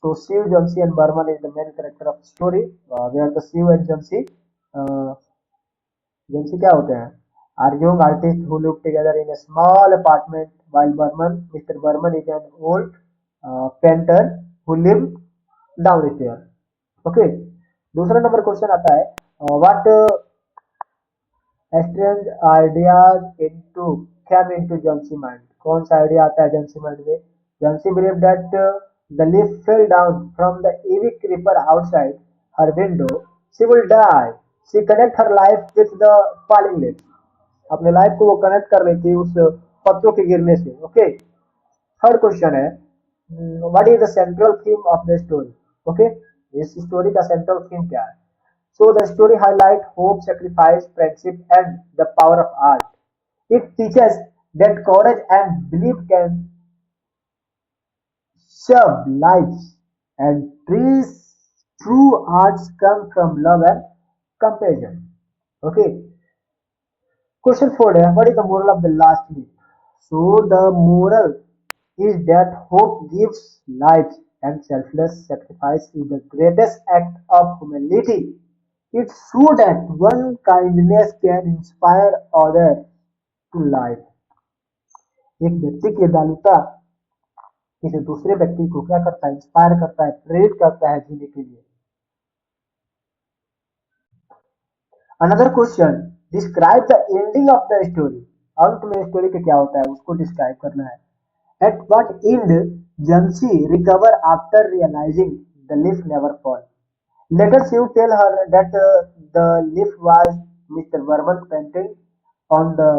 तो Sue, Johnsy and Behrman is the main character of story, where the Sue and Johnsy, Johnsy क्या होते हैं, are young artists who live together in a small apartment while Burman, Mr. Burman is an old painter who live downstairs, okay. दूसरा number question आता है, what strange ideas into came into Johnsy mind. कौन सा idea आता है Johnsy mind में। Johnsy believe that the leaf fell down from the ivy creeper outside her window, she will die. She connect her life with the falling leaf. अपने life को वो connect कर रही थी उस पत्तों के गिरने से, ओके। थर्ड क्वेश्चन है, what is the central theme of the story, okay. इस स्टोरी का सेंट्रल थीम क्या है। So the story highlights hope, sacrifice, friendship, and the power of art. It teaches that courage and belief can save lives, and true arts come from love and compassion. Okay. Question 4 है, what is the moral of the last leaf? So the moral is that hope gives life and selfless sacrifice is the greatest act of humanity. It's true that one kindness can inspire others to life। एक व्यक्ति की दयालुता किसी दूसरे व्यक्ति को क्या करता है, इंस्पायर करता है, प्रेरित करता है जीने के लिए। Another question, describe the ending of the story. अंत में स्टोरी के क्या होता है उसको डिस्क्राइब करना है। At what end Jansi recover after realizing the leaf never fall? Later Shiv tell her that the leaf was Mr. Varman painting on the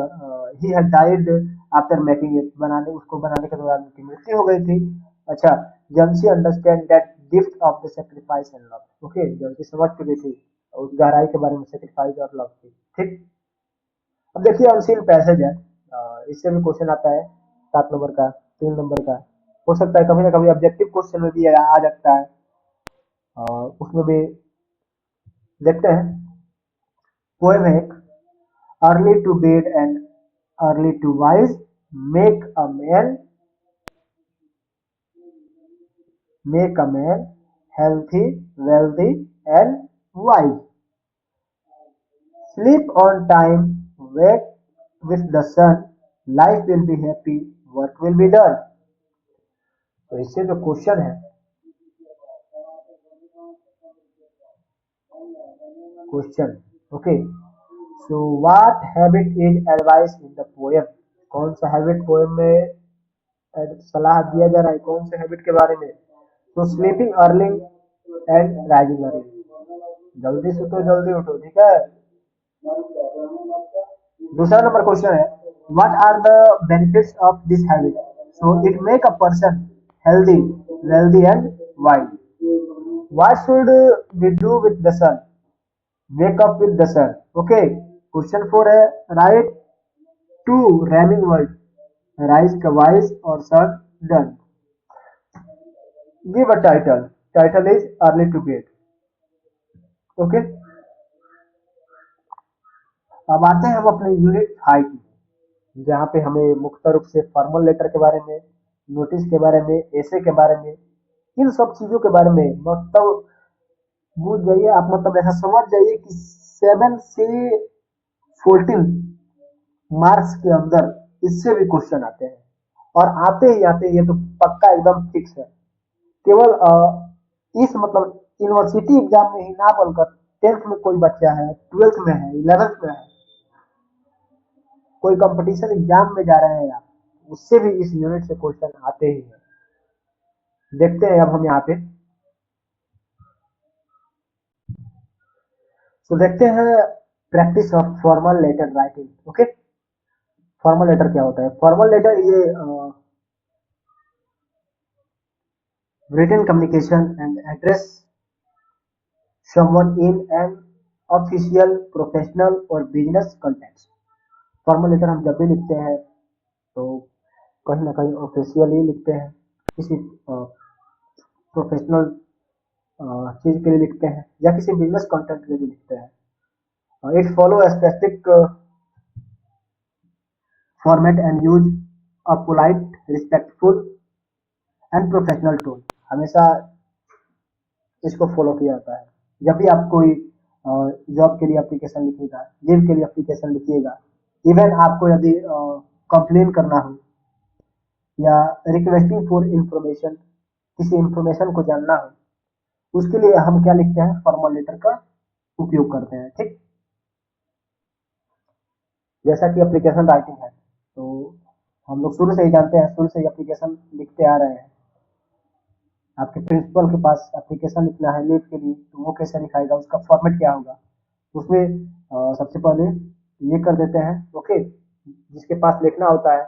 he had died after making it, बनाने उसको बनाने के दौरान उनकी मृत्यु हो गई थी। अच्छा, Jansi understand that gift of the sacrifice and love. Okay, Jansi समझ चुकी थी उस गहराई के बारे में, सेक्रीफाइस और लव की। ठीक, अब देखिए अनसीन पैसेज है, इससे भी क्वेश्चन आता है 7 नंबर का, 3 नंबर का, हो सकता है कभी ना कभी ऑब्जेक्टिव क्वेश्चन में भी आ सकता है, उसमें भी देखते हैं। पोएम है एक, early to bed and early to wise make a man healthy wealthy and wise, sleep on time, wake with the sun, life will be happy, work will be done। तो इससे जो क्वेश्चन है, question okay, so what habit is advice in the poem? कौन सा habit poem में सलाह दिया जा रहा है, कौन से हैबिट के बारे में? तो sleeping early and rising early, जल्दी सुतो जल्दी उठो, ठीक है। दूसरा नंबर क्वेश्चन है, what are the benefits of this habit? So it make a person healthy wealthy and wise. What should we do with the sun? Wake up with the sun. Okay, question 4 है, write 2 rhyming word, rise का wise और sun done. Give a title, title is early to bed. Okay, अब आते हैं हम अपने unit 5 में, जहाँ पे हमें मुख्य रूप से फॉर्मल लेटर के बारे में, नोटिस के बारे में, एसे के बारे में, इन सब चीजों के बारे में मतलब बुझ जाइए आप, मतलब ऐसा समझ जाइए कि 7 से 14 मार्क्स के अंदर इससे भी क्वेश्चन आते हैं, और आते ही आते, ये तो पक्का एकदम फिक्स है। केवल इस मतलब यूनिवर्सिटी एग्जाम में ही ना बोलकर 10th में कोई बच्चा है, 12th में है, 11th में है, कोई कंपटीशन एग्जाम में जा रहे हैं आप, उससे भी इस यूनिट से क्वेश्चन आते ही हैं। देखते हैं अब हम यहाँ पे, तो देखते हैं practice of formal letter writing. Okay, formal letter क्या होता है? फॉर्मल लेटर ये written communication and address someone in an official, professional or business context। Formal letter हम जब भी लिखते हैं तो कहीं ना कहीं ऑफिशियल ही लिखते हैं, किसी प्रोफेशनल चीज के लिए लिखते हैं, या किसी बिजनेस कंटेंट के लिए लिखते हैं। It follow a specific format and use a polite, respectful and professional tone। हमेशा इसको फॉलो किया जाता है। जब भी आप कोई जॉब के लिए एप्लीकेशन लिखिएगा, लीव के लिए एप्लीकेशन लिखिएगा, इवन आपको यदि कंप्लेन करना हो या रिक्वेस्टिंग फॉर इंफॉर्मेशन, किसी इंफॉर्मेशन को जानना हो, उसके लिए हम क्या लिखते हैं? फॉर्मल लेटर का उपयोग करते हैं। ठीक, जैसा कि एप्लीकेशन राइटिंग है, तो हम लोग शुरू से ही जानते हैं, शुरू से ही एप्लीकेशन लिखते आ रहे हैं। आपके प्रिंसिपल के पास एप्लीकेशन लिखना है लीव के लिए, तो वो कैसे लिखाएगा, उसका फॉर्मेट क्या होगा? उसमें सबसे पहले ये कर देते हैं, ओके, जिसके पास लिखना होता है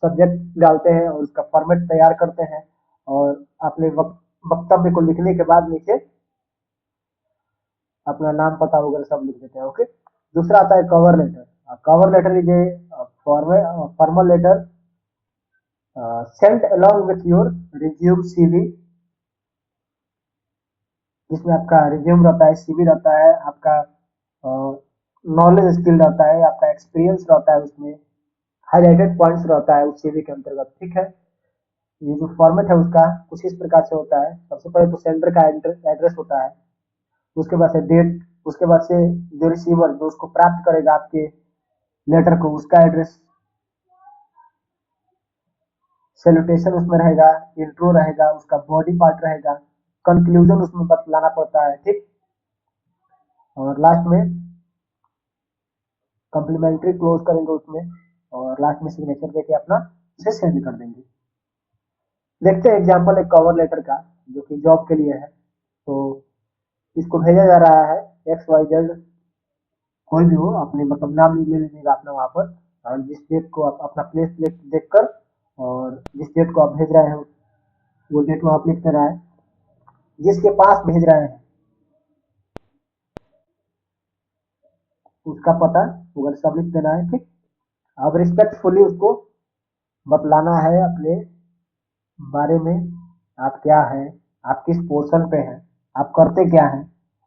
सब्जेक्ट डालते हैं और उसका फॉर्मेट तैयार करते हैं, और अपने वक्तव्य को लिखने के बाद नीचे अपना नाम पता वगैरह सब लिख देते हैं। ओके, दूसरा आता है cover letter. Cover letter is a formal letter sent along with your resume CV, जिसमें आपका रिज्यूम रहता है, सीवी रहता है, आपका नॉलेज स्किल रहता है, आपका एक्सपीरियंस रहता है, उसमें हाईलाइटेड पॉइंट्स रहता है उस सीवी के अंतर्गत। ठीक है, ये जो फॉर्मेट है उसका कुछ इस प्रकार से होता है। सबसे पहले तो सेंडर का एड्रेस होता है, उसके बाद से डेट, उसके बाद से जो रिसीवर जो उसको प्राप्त करेगा आपके लेटर को, उसका एड्रेस, सैल्यूटेशन उसमें रहेगा, इंट्रो रहेगा, उसका बॉडी पार्ट रहेगा, कंक्लूजन उसमें बतलाना पड़ता है। ठीक, और लास्ट में कम्प्लीमेंट्री क्लोज करेंगे उसमें, और लास्ट में सिग्नेचर देके अपना इसे सेंड कर देंगे। देखते हैं एग्जाम्पल एक कवर लेटर का, जो कि जॉब के लिए है। तो इसको भेजा जा रहा है एक्स वाई जेड, कोई भी हो, अपने मतलब नाम ले लीजिएगा अपना वहाँ पर, और जिस डेट को आप अपना प्लेस देख कर, और जिस डेट को आप भेज रहे हैं वो डेट वहाँ पर लिख देना है, जिसके पास भेज रहे हैं उसका पता वगैरह सब लिख देना है, ठीक। अब रिस्पेक्टफुली उसको बतलाना है अपने बारे में, आप क्या हैं, आप किस पोर्शन पे हैं, आप करते क्या हैं,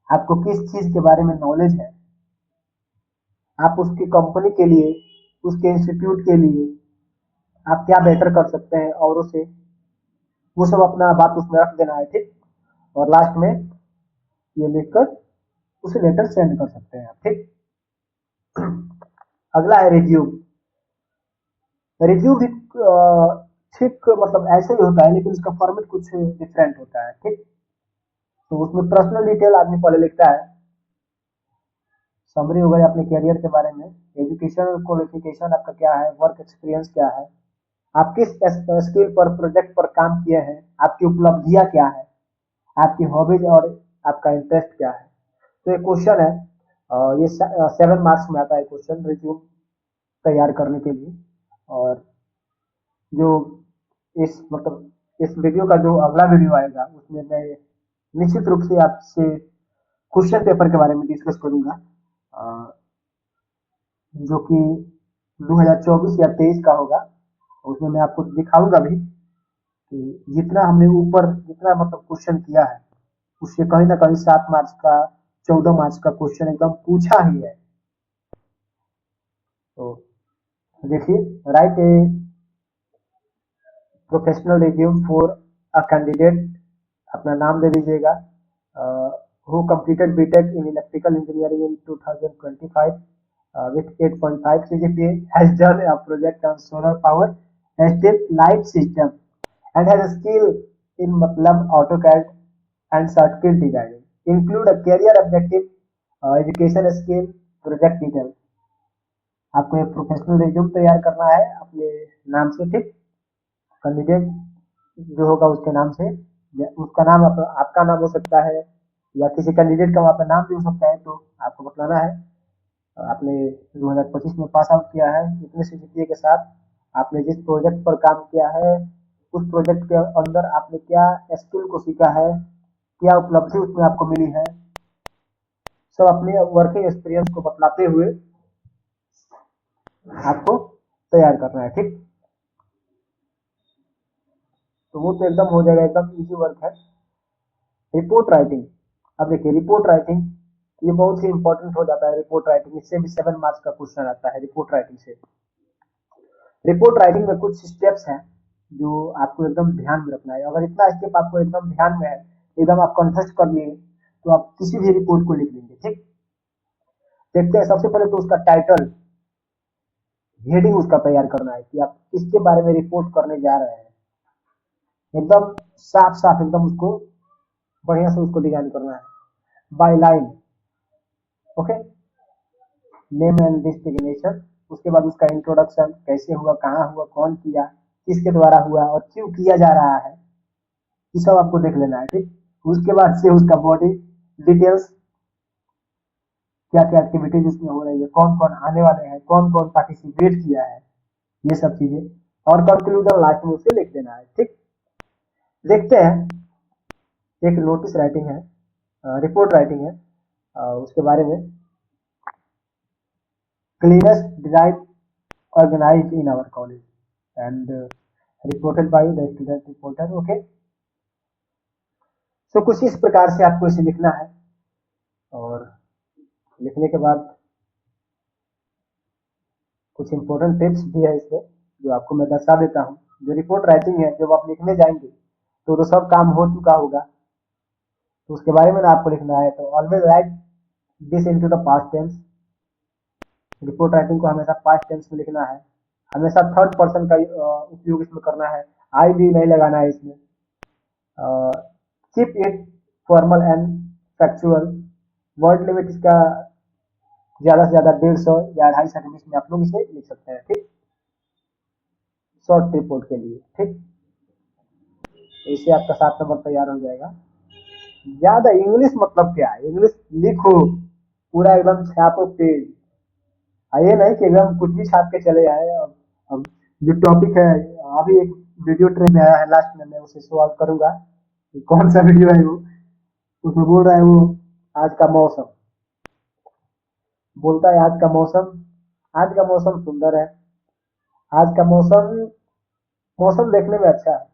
आपको किस चीज के बारे में नॉलेज है, आप उसकी कंपनी के लिए, उसके इंस्टीट्यूट के लिए आप क्या बेटर कर सकते हैं औरों से, वो सब अपना बात उसमें रख देना है, ठीक। और लास्ट में ये लिखकर उसे लेटर सेंड कर सकते हैं आप, ठीक। अगला है रिव्यू। रिव्यू भी ठीक मतलब ऐसे ही होता है, लेकिन इसका फॉर्मेट कुछ डिफरेंट होता है, ठीक। तो उसमें पर्सनल डिटेल आदमी पहले लिखता है, समरी हो गई अपने करियर के बारे में, एजुकेशन क्वालिफिकेशन आपका क्या है, वर्क एक्सपीरियंस क्या है, आप किस स्किल पर प्रोजेक्ट पर काम किए हैं, आपकी उपलब्धियां क्या है, आपकी हॉबीज और आपका इंटरेस्ट क्या है। तो ये क्वेश्चन है, ये 7 मार्क्स में आता है क्वेश्चन रिज्यूम तैयार करने के लिए। और जो इस मतलब इस वीडियो का जो अगला वीडियो आएगा उसमें मैं निश्चित रूप से आपसे क्वेश्चन पेपर के बारे में डिस्कस करूंगा, अ, जो कि 2024 या 23 का होगा। उसमें मैं आपको दिखाऊंगा भी कि जितना हमने ऊपर जितना मतलब क्वेश्चन किया है, उससे कहीं ना कहीं 7 मार्क्स का 14 मार्क्स का क्वेश्चन एकदम पूछा ही है। तो देखिए, write a professional resume for a candidate, अपना नाम दे दीजिएगा, who completed BTech in electrical engineering in 2025 with 8.5 CGPA, has done a project on solar power estate light system and has a skill in MATLAB, AutoCAD and circuit designing. Include a career objective, education skill, project details. आपको एक professional resume तैयार करना है अपने नाम से, ठीक। Candidate जो होगा उसके नाम से, उसका नाम आपका नाम हो सकता है, या किसी कैंडिडेट का वहाँ पे नाम भी हो सकता है। तो आपको बतलाना है आपने 2025 में पास आउट किया है इतने सीजीपीए के साथ, आपने जिस प्रोजेक्ट पर काम किया है उस प्रोजेक्ट के अंदर आपने क्या स्किल को सीखा है, क्या उपलब्धि उसमें आपको मिली है, सब अपने वर्किंग एक्सपीरियंस को बतलाते हुए आपको तैयार करना है, ठीक। तो वो तो एकदम हो जाएगा, एकदम इजी वर्क है। Report writing. अब देखिए रिपोर्ट राइटिंग, ये बहुत ही इंपॉर्टेंट हो जाता है रिपोर्ट राइटिंग, इससे भी 7 मार्क्स का क्वेश्चन आता है रिपोर्ट राइटिंग से। रिपोर्ट राइटिंग में कुछ स्टेप्स हैं जो आपको एकदम ध्यान में रखना है। अगर इतना स्टेप आपको एकदम ध्यान में है, एकदम आप कंठस्थ कर लिए, तो आप किसी भी रिपोर्ट को लिख लेंगे, ठीक। देखते हैं, सबसे पहले तो उसका टाइटल, हेडिंग उसका तैयार करना है कि आप किसके बारे में रिपोर्ट करने जा रहे हैं। एकदम साफ साफ एकदम उसको बढ़िया से उसको डिजाइन करना है, by line, okay. Name and designation, उसके बाद उसका इंट्रोडक्शन, कैसे हुआ, कहाँ हुआ, कौन किया, किसके द्वारा हुआ और क्यों किया जा रहा है, ये सब आपको देख लेना है, ठीक। उसके बाद से उसका बॉडी डिटेल्स, क्या क्या एक्टिविटीज उसमें हो रही है, कौन कौन आने वाले हैं, कौन कौन पार्टिसिपेट किया है, ये सब चीजें। और कंक्लूजन लास्ट में उसे लिख देना है, ठीक। देखते हैं, एक नोटिस राइटिंग है, रिपोर्ट राइटिंग है, उसके बारे में। Cleanest design organized in our college and reported by the student reporter, okay। सो कुछ इस प्रकार से आपको इसे लिखना है, और लिखने के बाद कुछ इंपॉर्टेंट टिप्स भी है इसमें जो आपको मैं दर्शा देता हूँ। जो रिपोर्ट राइटिंग है, जब आप लिखने जाएंगे तो सब काम हो चुका होगा, तो उसके बारे में आपको लिखना है। तो always write this into the past tense, report writing को हमेशा पास्ट टेंस में लिखना है, हमेशा थर्ड पर्सन का उपयोग इसमें करना है, आई डी नहीं लगाना है इसमें। Keep it formal and factual, word limit इसका ज्यादा से ज्यादा 150 या 250 के बीच में आप लोग इसे लिख सकते हैं, ठीक। शॉर्ट रिपोर्ट के लिए, ठीक। इससे आपका 7 नंबर तैयार हो जाएगा। ज्यादा इंग्लिश मतलब क्या है, इंग्लिश लिखो पूरा एकदम छापो पेज। ये नहीं कि एकदम कुछ भी छाप के चले आए। अब जो टॉपिक है, अभी एक वीडियो ट्रेंड में आया है, लास्ट में मैं उसे सॉल्व करूंगा कि कौन सा वीडियो है वो। उसमें बोल रहा है वो, आज का मौसम बोलता है, आज का मौसम सुंदर है। आज का मौसम, मौसम देखने में अच्छा है,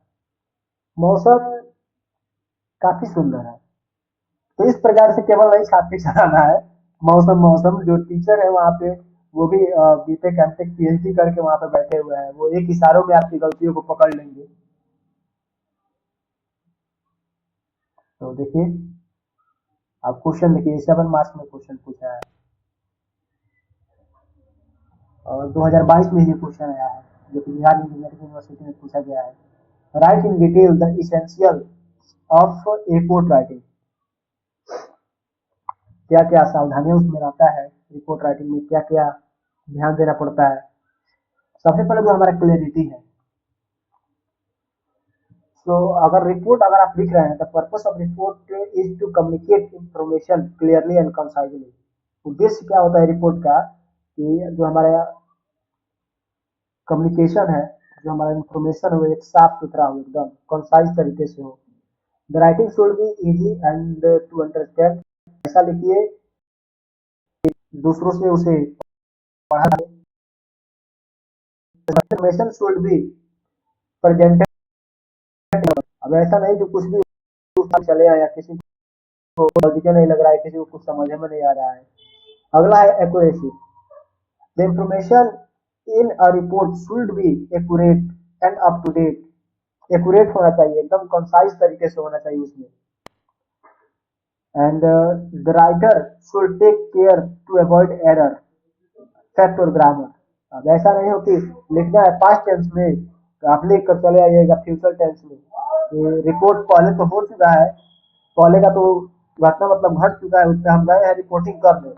मौसम काफी सुंदर है। तो इस प्रकार से केवल नहीं छाप के चलाना है। मौसम मौसम, जो टीचर है वहाँ पे वो भी बीटेक एमटेक पीएचडी करके वहाँ पे बैठे हुए हैं, वो एक इशारों में आपकी गलतियों को पकड़ लेंगे। तो देखिए, आप क्वेश्चन देखिए, 7 मार्क्स में क्वेश्चन पूछा है और 2022 में ये क्वेश्चन आया है, जो कि बिहार इंजीनियरिंग यूनिवर्सिटी में पूछा गया है। Right in detail the essential of report writing. क्या क्या सावधानियां उसमें रहता है, रिपोर्ट राइटिंग में क्या क्या ध्यान देना पड़ता है। सबसे पहले तो हमारा क्लियरिटी है। तो अगर रिपोर्ट अगर आप लिख रहे हैं, the purpose of report is to communicate information clearly and concisely. उद्देश्य क्या होता है रिपोर्ट का, कि जो हमारा कम्युनिकेशन है, जो हमारा इंफॉर्मेशन हो, एक साफ सुथरा हो, एकदम कंसाइज तरीके से हो। The writing should be easy and to understand. ऐसा लिखिए दूसरों से उसे पढ़ा जाए। Information should be presented. अब ऐसा नहीं कि कुछ भी चले आया, किसी को लॉजिकल नहीं लग रहा है, किसी को कुछ समझ में नहीं आ रहा है। अगला है accuracy. The information in a report should be accurate and up to date. Accurate होना चाहिए, एकदम कंसाइज तरीके से होना चाहिए उसमें। And the writer should take care to avoid error, fact और ग्रामर। अब ऐसा नहीं हो कि लिखना है पास्ट टेंस में तो आप लिख कर चले आइएगा फ्यूचर टेंस में। ये रिपोर्ट पहले तो हो चुका है, पहले का तो घटना मतलब घट चुका है, उसमें हम गए हैं रिपोर्टिंग करने।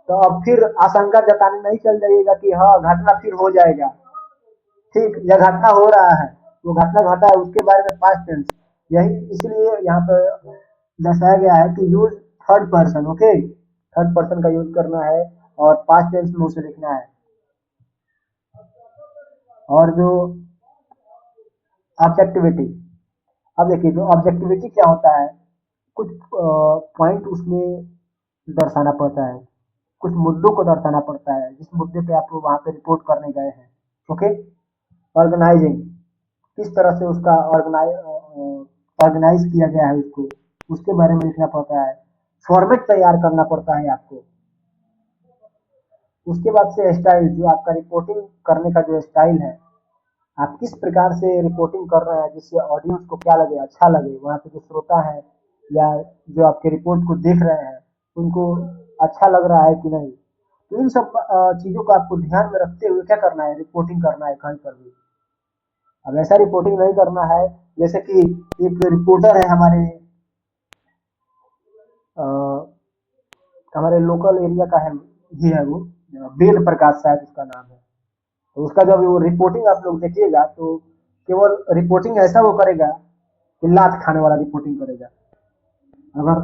तो अब फिर आशंका जताने नहीं चल जाइएगा कि हाँ घटना फिर हो जाएगा। ठीक, यह घटना हो रहा है, वो घटना घटा है उसके बारे में पास्ट टेंस। यही इसलिए यहाँ पर दर्शाया गया है कि use third person. Okay, third person का यूज करना है और पास्ट टेंस में उसे लिखना है। और जो ऑब्जेक्टिविटी, अब देखिए जो ऑब्जेक्टिविटी क्या होता है, कुछ पॉइंट उसमें दर्शाना पड़ता है, कुछ मुद्दों को दर्शाना पड़ता है, जिस मुद्दे पे आप वहां पे रिपोर्ट करने गए हैं। ओके, ऑर्गेनाइजिंग, किस तरह से उसका ऑर्गेनाइज किया गया है उसको, उसके बारे में लिखना पड़ता है। फॉर्मेट तैयार करना पड़ता है आपको। उसके बाद से स्टाइल, जो आपका रिपोर्टिंग करने का जो स्टाइल है, आप किस प्रकार से रिपोर्टिंग कर रहे हैं जिससे ऑडियंस को क्या लगे, अच्छा लगे, वहाँ पे जो श्रोता है या जो आपके रिपोर्ट को देख रहे हैं उनको अच्छा लग रहा है कि नहीं। तो इन सब चीजों को आपको ध्यान में रखते हुए क्या करना है, रिपोर्टिंग करना है कहीं पर भी। अब ऐसा रिपोर्टिंग नहीं करना है जैसे कि एक रिपोर्टर है अ, हमारे लोकल एरिया का है, ही है वो, वेद प्रकाश शायद उसका नाम है। तो उसका जब वो रिपोर्टिंग आप लोग देखिएगा तो केवल रिपोर्टिंग ऐसा वो करेगा कि लात खाने वाला रिपोर्टिंग करेगा। अगर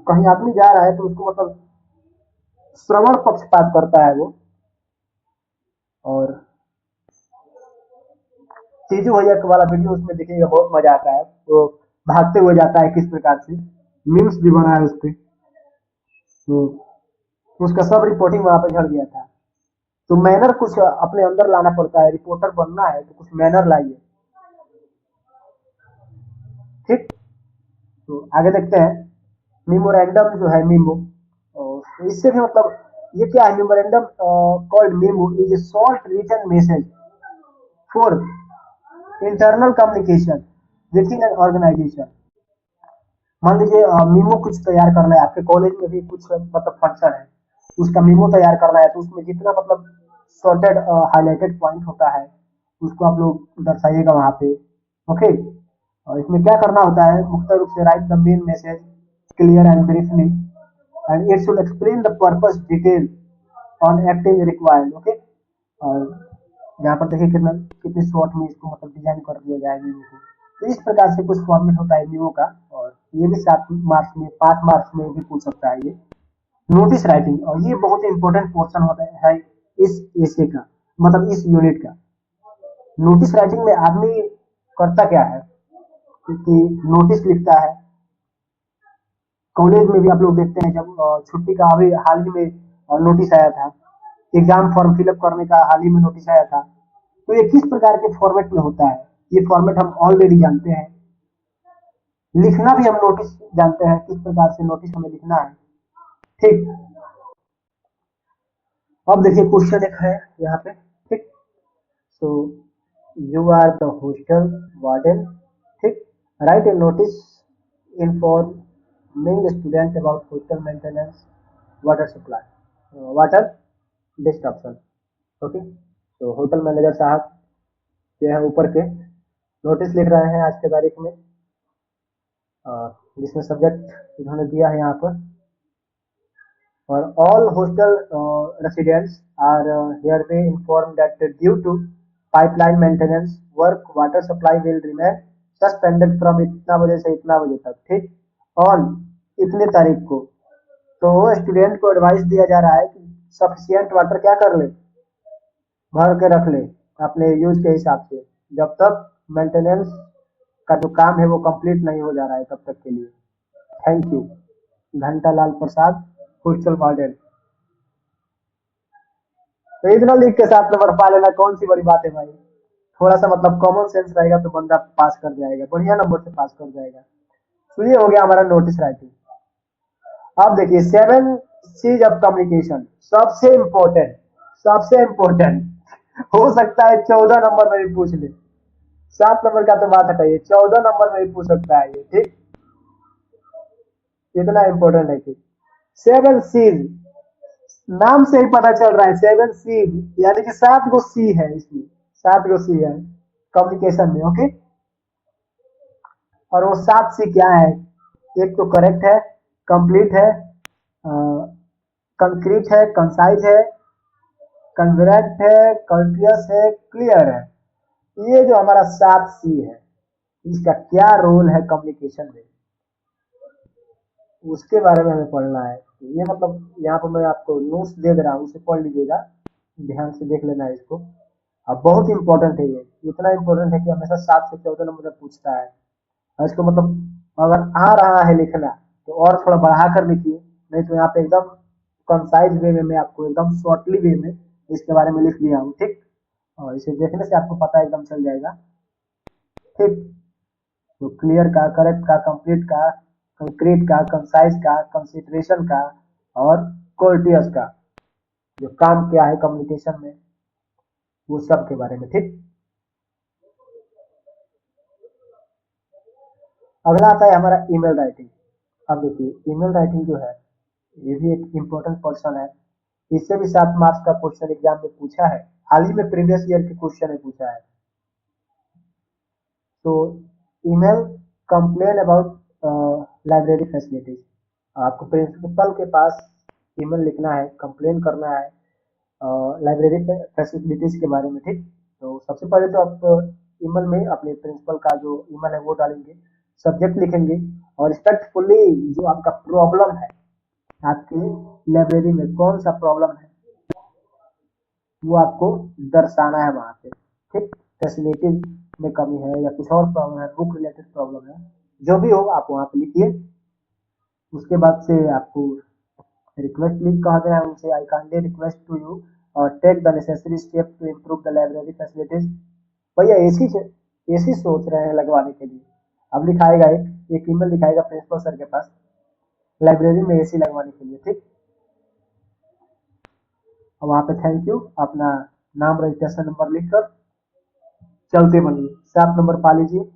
कहीं आदमी जा रहा है तो उसको मतलब श्रवण पक्षपात करता है वो। और चीजू भैया वाला वीडियो उसमें देखिएगा, बहुत मजा आता है। वो भागते हुए जाता है किस प्रकार से, मीम्स भी बना है उस पर। तो उसका सब रिपोर्टिंग वहां पे झड़ गया था। तो मैनर कुछ अपने अंदर लाना पड़ता है, रिपोर्टर बनना है तो कुछ मैनर लाइए। ठीक, तो आगे देखते हैं। मेमोरेंडम जो है मीमो, तो इससे भी मतलब ये क्या है, memorandum called memo is a short written message for internal communication within an organisation. मान लीजिए मीमो कुछ तैयार करना है, आपके कॉलेज में भी कुछ मतलब फंक्शन है, उसका मीमो तैयार करना है, तो उसमें जितना मतलब शॉर्टेड हाईलाइटेड पॉइंट होता है उसको आप लोग दर्शाइएगा वहां पे। ओके, और इसमें क्या करना होता है, मुख्य रूप से right the main message clear and briefly and it should explain the purpose detail on acting required. Okay, और यहाँ पर देखिए कितना कितने शॉर्ट में इसको मतलब डिजाइन कर दिया गया है मीमो को। तो इस प्रकार से कुछ फॉर्मेट होता है मीमो का, और ये भी 7 मार्क्स में, 5 मार्क्स में भी पूछ सकता है ये। नोटिस राइटिंग, और ये बहुत इंपॉर्टेंट पोर्शन होता है इस एसे का, मतलब इस यूनिट का। नोटिस राइटिंग में आदमी करता क्या है, क्योंकि नोटिस लिखता है। कॉलेज में भी आप लोग देखते हैं, जब छुट्टी का अभी हाल ही में नोटिस आया था, एग्जाम फॉर्म फिलअप करने का हाल ही में नोटिस आया था। तो ये किस प्रकार के फॉर्मेट में होता है, ये फॉर्मेट हम ऑलरेडी जानते हैं। लिखना भी हम नोटिस जानते हैं, किस प्रकार से नोटिस हमें लिखना है। ठीक, अब देखिए क्वेश्चन एक है यहाँ पे। ठीक, so you are the hostel warden. ठीक, write a notice informing student about hostel maintenance, water supply, water disruption. Okay, तो होटल मैनेजर साहब जो है ऊपर के नोटिस लिख रहे हैं आज के तारीख में, जिसमें सब्जेक्ट इन्होंने दिया है यहाँ पर, और all hostel residents are hereby informed that due to pipeline maintenance work, water supply will remain suspended from इतना बजे से इतना बजे तक। ठीक, ऑन इतने तारीख को। तो स्टूडेंट को एडवाइस दिया जा रहा है कि सफिशियंट वाटर क्या कर ले, भर के रख ले अपने यूज के हिसाब से, जब तक मेंटेनेंस का जो काम है वो कंप्लीट नहीं हो जा रहा है तब तक के लिए। Thank you, Ghantalal Prasad, hostel warden. तो इतना लिख के 7 नंबर पा लेना कौन सी बड़ी बात है भाई। थोड़ा सा मतलब कॉमन सेंस रहेगा तो बंदा पास कर जाएगा, बढ़िया नंबर से पास कर जाएगा। तो ये हो गया हमारा नोटिस राइटिंग। अब देखिए 7 सीज ऑफ कम्युनिकेशन, सबसे इम्पोर्टेंट, सबसे इम्पोर्टेंट। हो सकता है 14 नंबर में भी पूछ ले, 7 नंबर का तो बात हटाइए, 14 नंबर में भी पूछ सकता है ये। ठीक, इतना इम्पोर्टेंट है कि 7 सीज, नाम से ही पता चल रहा है 7 सीज, यानी कि 7 गो सी है इसमें, 7 गो सी है कम्युनिकेशन में। ओके, और वो 7 सी क्या है, एक तो करेक्ट है, कंप्लीट है, कंक्रीट है, कंसाइज है, कन्वेरेंट है, कर्टियस है, क्लियर है। ये जो हमारा 7 सी है, इसका क्या रोल है कम्युनिकेशन में, उसके बारे में हमें पढ़ना है। ये मतलब यहाँ पर मैं आपको नोट्स दे दे रहा हूँ, उसे पढ़ लीजिएगा, ध्यान से देख लेना है इसको। अब बहुत इंपॉर्टेंट है ये, इतना इंपॉर्टेंट है कि हमेशा 7 से 14 नंबर तक पूछता है। और इसको मतलब अगर आ रहा है लिखना तो और थोड़ा बढ़ा कर लिखिए, नहीं तो यहाँ पे एकदम कंसाइज वे में मैं आपको एकदम शॉर्टली वे में इसके बारे में लिख दिया हूँ। ठीक, और इसे देखने से आपको पता एकदम चल जाएगा। ठीक, तो क्लियर का, करेक्ट का, कंप्लीट का, कंक्रीट का, कंसाइज का, कंसिडरेशन का, और कोर्टियस का जो काम क्या है कम्युनिकेशन में, वो सब के बारे में। ठीक, अगला आता है हमारा ईमेल राइटिंग। अब देखिए ईमेल राइटिंग जो है ये भी एक इम्पोर्टेंट पर्सन है, इससे भी 7 मार्क्स का क्वेश्चन एग्जाम में पूछा है, हाल ही में प्रीवियस ईयर के क्वेश्चन में पूछा है। तो email complain about library facilities, आपको प्रिंसिपल के पास ईमेल लिखना है, कंप्लेन करना है लाइब्रेरी फैसिलिटीज के बारे में। ठीक, तो सबसे पहले तो आप ईमेल में अपने प्रिंसिपल का जो ईमेल है वो डालेंगे, सब्जेक्ट लिखेंगे, और रिस्पेक्टफुली जो आपका प्रॉब्लम है, आपके लाइब्रेरी में कौन सा प्रॉब्लम है वो आपको दर्शाना है वहां पे। ठीक, फैसिलिटीज में कमी है या कुछ और प्रॉब्लम है, बुक रिलेटेड प्रॉब्लम है, जो भी हो आप वहां पे लिखिए। उसके बाद से आपको रिक्वेस्ट लिख कहा गया है उनसे, I kindly request to you और take the necessary step to improve the library facilities. भैया एसी सोच रहे हैं लगवाने के लिए। अब लिखाएगा एक ईमेल लिखाएगा प्रिंसिपल सर के पास, लाइब्रेरी में एसी लगवाने के लिए। ठीक, और वहां पे थैंक यू अपना नाम, रजिस्ट्रेशन नंबर लिखकर चलते बनिए, 7 नंबर पा लीजिए।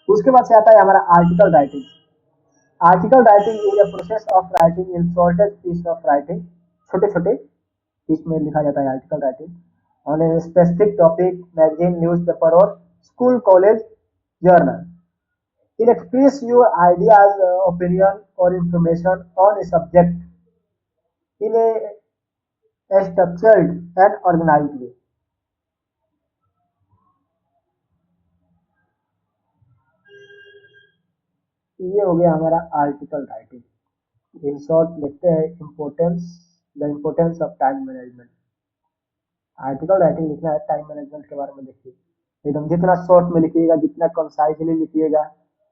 उसके बाद से आता है हमारा article writing. Article writing is a process of writing in shortest piece of writing, छोटे छोटे पीस में लिखा जाता है article writing, on a specific topic, magazine, newspaper और school, college, journal. It express your ideas, opinion or information on a subject in a structured and organized way. ये हो गया हमारा आर्टिकल राइटिंग। इन शॉर्ट लिखते हैं the importance of time management. Article writing लिखना है, time management के बारे में देखिए। एकदम जितना शॉर्ट में लिखिएगा, जितना कंसाइजली लिखिएगा,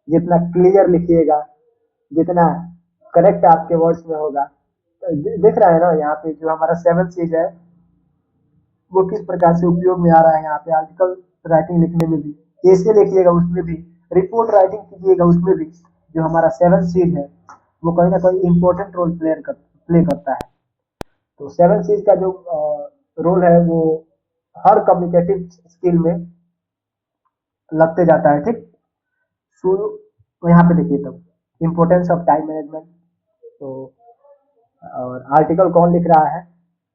जितना क्लियर लिखिएगा, जितना करेक्ट आपके वर्ड्स में होगा। तो देख रहा है ना यहाँ पे जो हमारा 7 चीज है वो किस प्रकार से उपयोग में आ रहा है। यहाँ पे आर्टिकल राइटिंग लिखने में भी, ऐसे लिखिएगा उसमें भी, रिपोर्ट राइटिंग कीजिएगा उसमें भी, जो हमारा 7 चीज है वो कहीं ना कहीं इम्पोर्टेंट रोल प्ले करता है। तो 7 चीज का जो रोल है वो हर कम्युनिकेटिव स्किल में लगते जाता है, ठीक। शुरू तो यहाँ पे देखिए तब इम्पोर्टेंस ऑफ टाइम मैनेजमेंट। तो और आर्टिकल कौन लिख रहा है,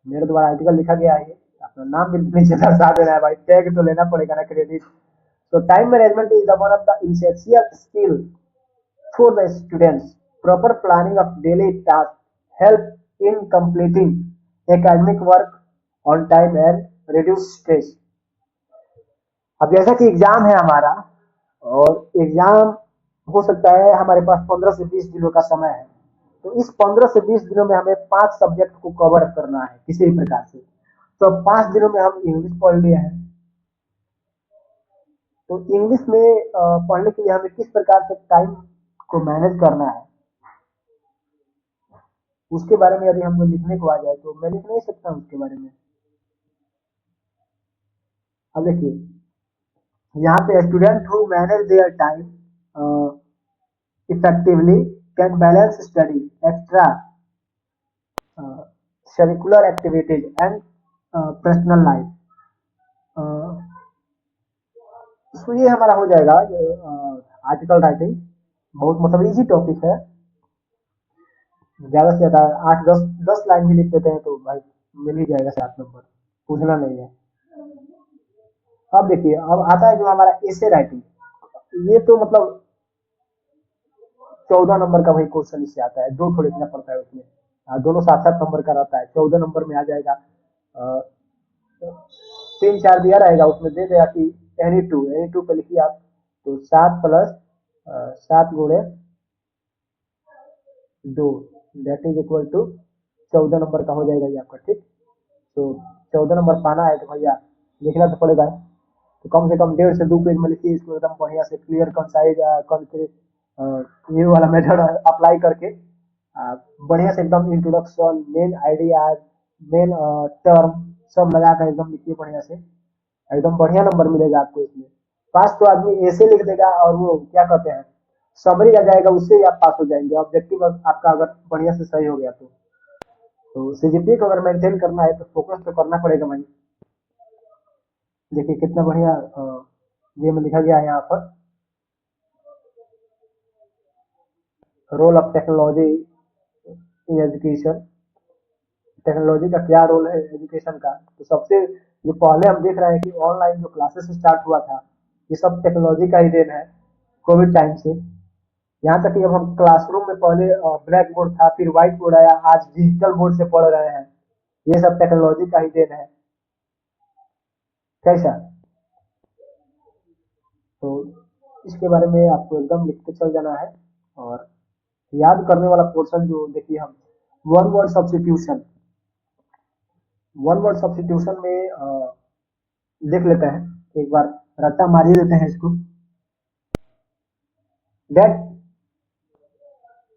मेरे द्वारा आर्टिकल लिखा गया है। अपना नाम भी नीचे दर्शा देना है भाई, टैग तो लेना पड़ेगा ना, क्रेडिट। तो time management is one of the essential skill for the students. Proper planning of daily tasks help in completing academic work on time and reduce stress. अब जैसा कि एग्जाम है हमारा, और एग्जाम हो सकता है हमारे पास 15 से 20 दिनों का समय है। तो इस 15 से 20 दिनों में हमें 5 सब्जेक्ट को कवर करना है किसी भी प्रकार से। तो 5 दिनों में हम इंग्लिश पढ़ लिए हैं। तो इंग्लिश में पढ़ने के लिए हमें किस प्रकार से टाइम को मैनेज करना है, उसके बारे में यदि हमको लिखने को आ जाए तो मैं लिख नहीं सकता उसके बारे में। अब देखिए यहाँ पे student who manage their time effectively can balance study, extra curricular activities and personal life. तो ये हमारा हो जाएगा आर्टिकल राइटिंग। बहुत मतलब इजी टॉपिक है, ज्यादा से ज्यादा 8-10 लाइन भी लिख देते हैं तो भाई मिल ही जाएगा 7 नंबर, पूछना नहीं है। अब देखिए अब आता है जो हमारा एसे राइटिंग। ये तो मतलब 14 नंबर का वही क्वेश्चन इससे आता है, दो लिखना पड़ता है उसमें। दोनों 7-7 नंबर का रहता है, 14 नंबर में आ जाएगा। 3-4 दिया रहेगा उसमें, दे देगा कि एनी टू पे लिखिए आप। तो 7 प्लस 7 गुणे 2 that is equal to 14 number का हो जाएगा ये आपका, ठीक। तो 14 नंबर पाना है तो भैया लिखना तो पड़ेगा। तो कम से कम 1.5 से 2 पेज में लिखिए इसको, एकदम बढ़िया से क्लियर कंसाइज ये वाला मेथड अप्लाई करके बढ़िया से एकदम introduction, main ideas, main term सब लगा कर एकदम लिखिए बढ़िया से, एकदम बढ़िया नंबर मिलेगा आपको इसमें। पास तो आदमी ऐसे लिख देगा और वो क्या कहते हैं समरी आ जाएगा, उससे ही आप पास हो जाएंगे। ऑब्जेक्टिव आपका अगर बढ़िया से सही हो गया तो सीजीपीए को अगर मेंटेन करना है तो फोकस तो करना पड़ेगा भाई। देखिए कितना बढ़िया ये में लिखा गया है यहाँ पर, role of technology in education. Technology का क्या रोल है एजुकेशन का। तो सबसे जो पहले हम देख रहे हैं कि ऑनलाइन जो क्लासेस स्टार्ट हुआ था, ये सब टेक्नोलॉजी का ही देन है कोविड टाइम से। यहाँ तक कि अब हम क्लासरूम में पहले ब्लैक बोर्ड था, फिर व्हाइट बोर्ड आया, आज डिजिटल बोर्ड से पढ़ रहे हैं। ये सब टेक्नोलॉजी का ही देन है, कैसा। तो इसके बारे में आपको एकदम लिखते चल जाना है। और याद करने वाला पोर्शन जो देखिए हम one word substitution, one word substitution में देख लेते हैं एक बार, रट्टा मारिए देते हैं इसको। That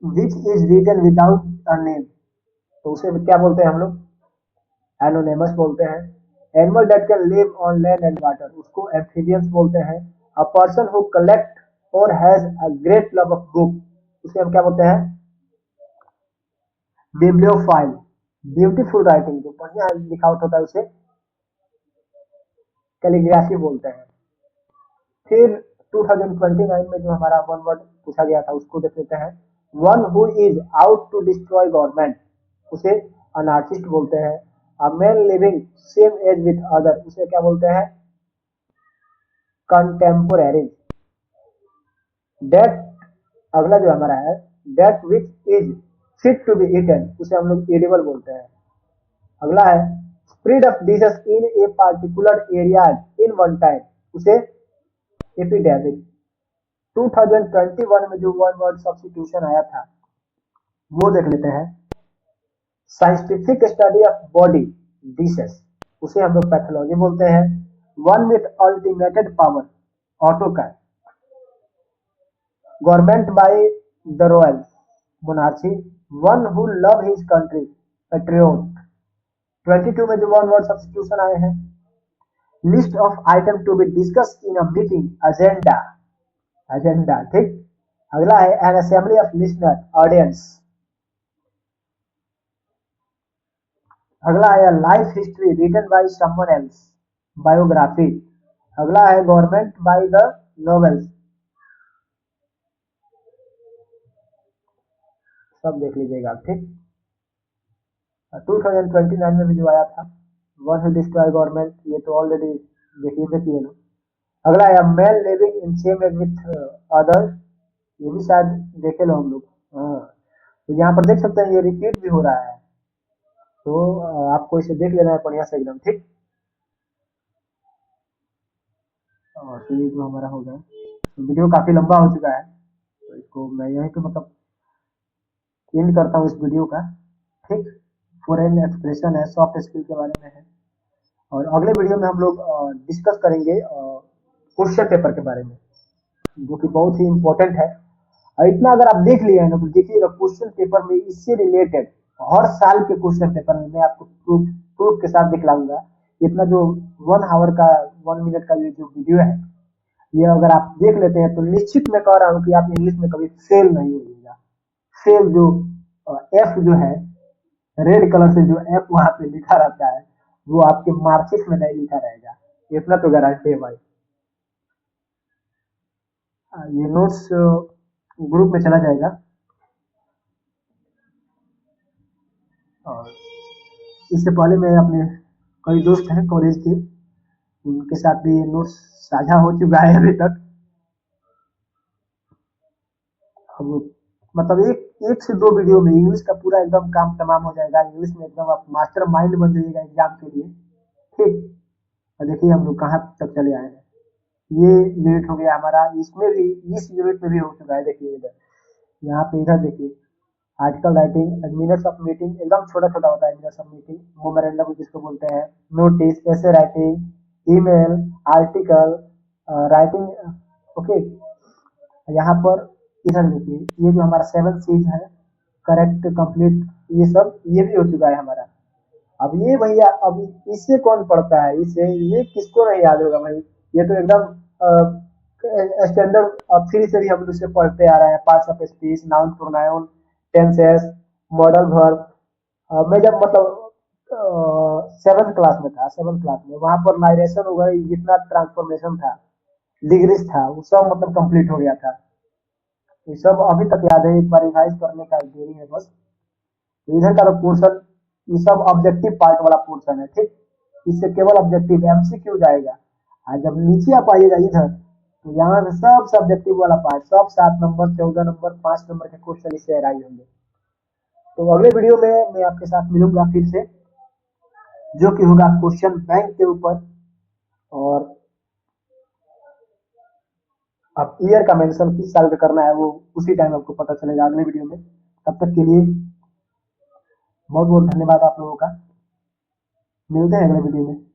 which is written without a name, तो उसे क्या बोलते हैं हम लोग, एनोनिमस बोलते हैं। Animal that can live on land and water, उसको एम्फीबियंस बोलते हैं। अ पर्सन हु कलेक्ट और has a great love of book, उसे हम क्या बोलते हैं, बिब्लियोफाइल। ब्यूटीफुल राइटिंग जो बढ़िया लिखावट होता है उसे कैलीग्राफी बोलते हैं। फिर 2029 में जो हमारा वन वर्ड पूछा गया था उसको देख लेते हैं। One who is out to destroy government, उसे अनार्चिस्ट बोलते हैं। A man living same age with other, उसे क्या बोलते हैं, कंटेम्पोरेरी। दैट अगला जो हमारा है, that which is fit to be eaten, उसे हम लोग एडिबल बोलते हैं। अगला है spread of dishes in a particular area in one time, उसे एपिडेमिक। 2021 में जो वन वर्ड सब्स्टिट्यूशन आया था वो देख लेते हैं। Scientific study of body diseases, उसे हम लोग पैथोलॉजी बोलते हैं। One with unlimited power, autocrat. Government by the royal monarchy, one who love his country, patriot. 22 में जो वन वर्ड सब्स्टिट्यूशन आए हैं। List of item to be discuss in a meeting, agenda, agenda, ठीक। अगला है an assembly of listener, audience. अगला है life history written by someone else, biography. अगला है गवर्नमेंट बाय द नोवेल्स, सब देख लीजिएगा, ठीक। 2029 में भी जो आया था वन हु डिस्ट्रॉय गवर्नमेंट, ये तो ऑलरेडी देखिए ना। अगला है man living in same age with other, ये भी शायद देखे लो हम लोग। हाँ, तो यहाँ पर देख सकते हैं ये रिपीट भी हो रहा है, तो आपको इसे देख लेना है बढ़िया से एकदम, ठीक। और तो ये जो हमारा होगा, तो वीडियो काफी लंबा हो चुका है, तो इसको मैं यहीं पे मतलब एंड करता हूँ इस वीडियो का, ठीक। फॉरेन एक्सप्रेशन है, सॉफ्ट स्किल के बारे में है, और अगले वीडियो में हम लोग डिस्कस करेंगे क्वेश्चन पेपर के बारे में, जो कि बहुत ही इम्पोर्टेंट है। और इतना अगर आप देख लिए हैं ना, तो देखिएगा क्वेश्चन पेपर में इससे रिलेटेड हर साल के क्वेश्चन पेपर में मैं आपको प्रूफ के साथ दिखलाऊंगा। इतना जो 1 आवर का 1 मिनट का ये जो वीडियो है, ये अगर आप देख लेते हैं तो निश्चित मैं कह रहा हूँ कि आप इंग्लिश में कभी फेल नहीं होइएगा। फेल जो एफ जो है, रेड कलर से जो एफ वहां पे लिखा रहता है, वो आपके मार्कशीट में नहीं लिखा रहेगा, इतना तो गारंटी है भाई। ये नोट्स ग्रुप में चला जाएगा, और इससे पहले मैं अपने कई दोस्त हैं कॉलेज के, उनके साथ भी ये नोट्स साझा हो चुका है अभी तक। अब मतलब एक से 2 वीडियो में इंग्लिश का पूरा एकदम काम तमाम हो जाएगा। इंग्लिश में एकदम आप मास्टर माइंड बन जाइएगा एग्जाम के लिए, ठीक। और देखिए हम लोग कहाँ तक चले आए हैं। ये यूनिट हो गया हमारा, इसमें भी इस यूनिट में भी हो चुका है। देखिए इधर, यहाँ पे इधर देखिए, article writing, minutes of meeting, एकदम छोटा छोटा होता है मिनट्स ऑफ मीटिंग, मोमेरेंडम जिसको बोलते हैं, नोटिस, ऐसे writing, email, article writing, okay. यहाँ पर इधर देखिए, ये जो हमारा 7 चीज है, करेक्ट, कंप्लीट, ये सब ये भी हो चुका है हमारा। अब ये भैया, अब इससे कौन पढ़ता है, इसे ये किसको नहीं याद होगा भाई। ये तो एकदम स्टैंडर्ड 3 से भी हम लोग इसे पढ़ते आ रहे हैं। Parts of speech, noun, pronoun, tenses, modal verb. मैं जब मतलब 7th क्लास में था, 7th क्लास में, वहां पर नाइरेशन वगैरह जितना ट्रांसफॉर्मेशन था, डिग्रीज था, वो सब मतलब कंप्लीट हो गया था। ये सब अभी तक याद है, एक बार रिवाइज करने का देरी है बस। तो इधर का तो पोर्शन, ये सब ऑब्जेक्टिव पार्ट वाला पोर्शन है, ठीक। इससे केवल ऑब्जेक्टिव एमसीक्यू जाएगा। और जब नीचे आप आइएगा इधर, तो यहाँ से सब सब्जेक्टिव वाला पार्ट, सब 7 नंबर, 14 नंबर, 5 नंबर के क्वेश्चन इससे अराइज होंगे। तो अगले वीडियो में मैं आपके साथ मिलूंगा फिर से, जो कि होगा क्वेश्चन बैंक के ऊपर, और अब ईयर का मेंशन किस साल में करना है वो उसी टाइम आपको पता चलेगा अगले वीडियो में। तब तक के लिए बहुत बहुत धन्यवाद आप लोगों का। मिलते हैं अगले वीडियो में।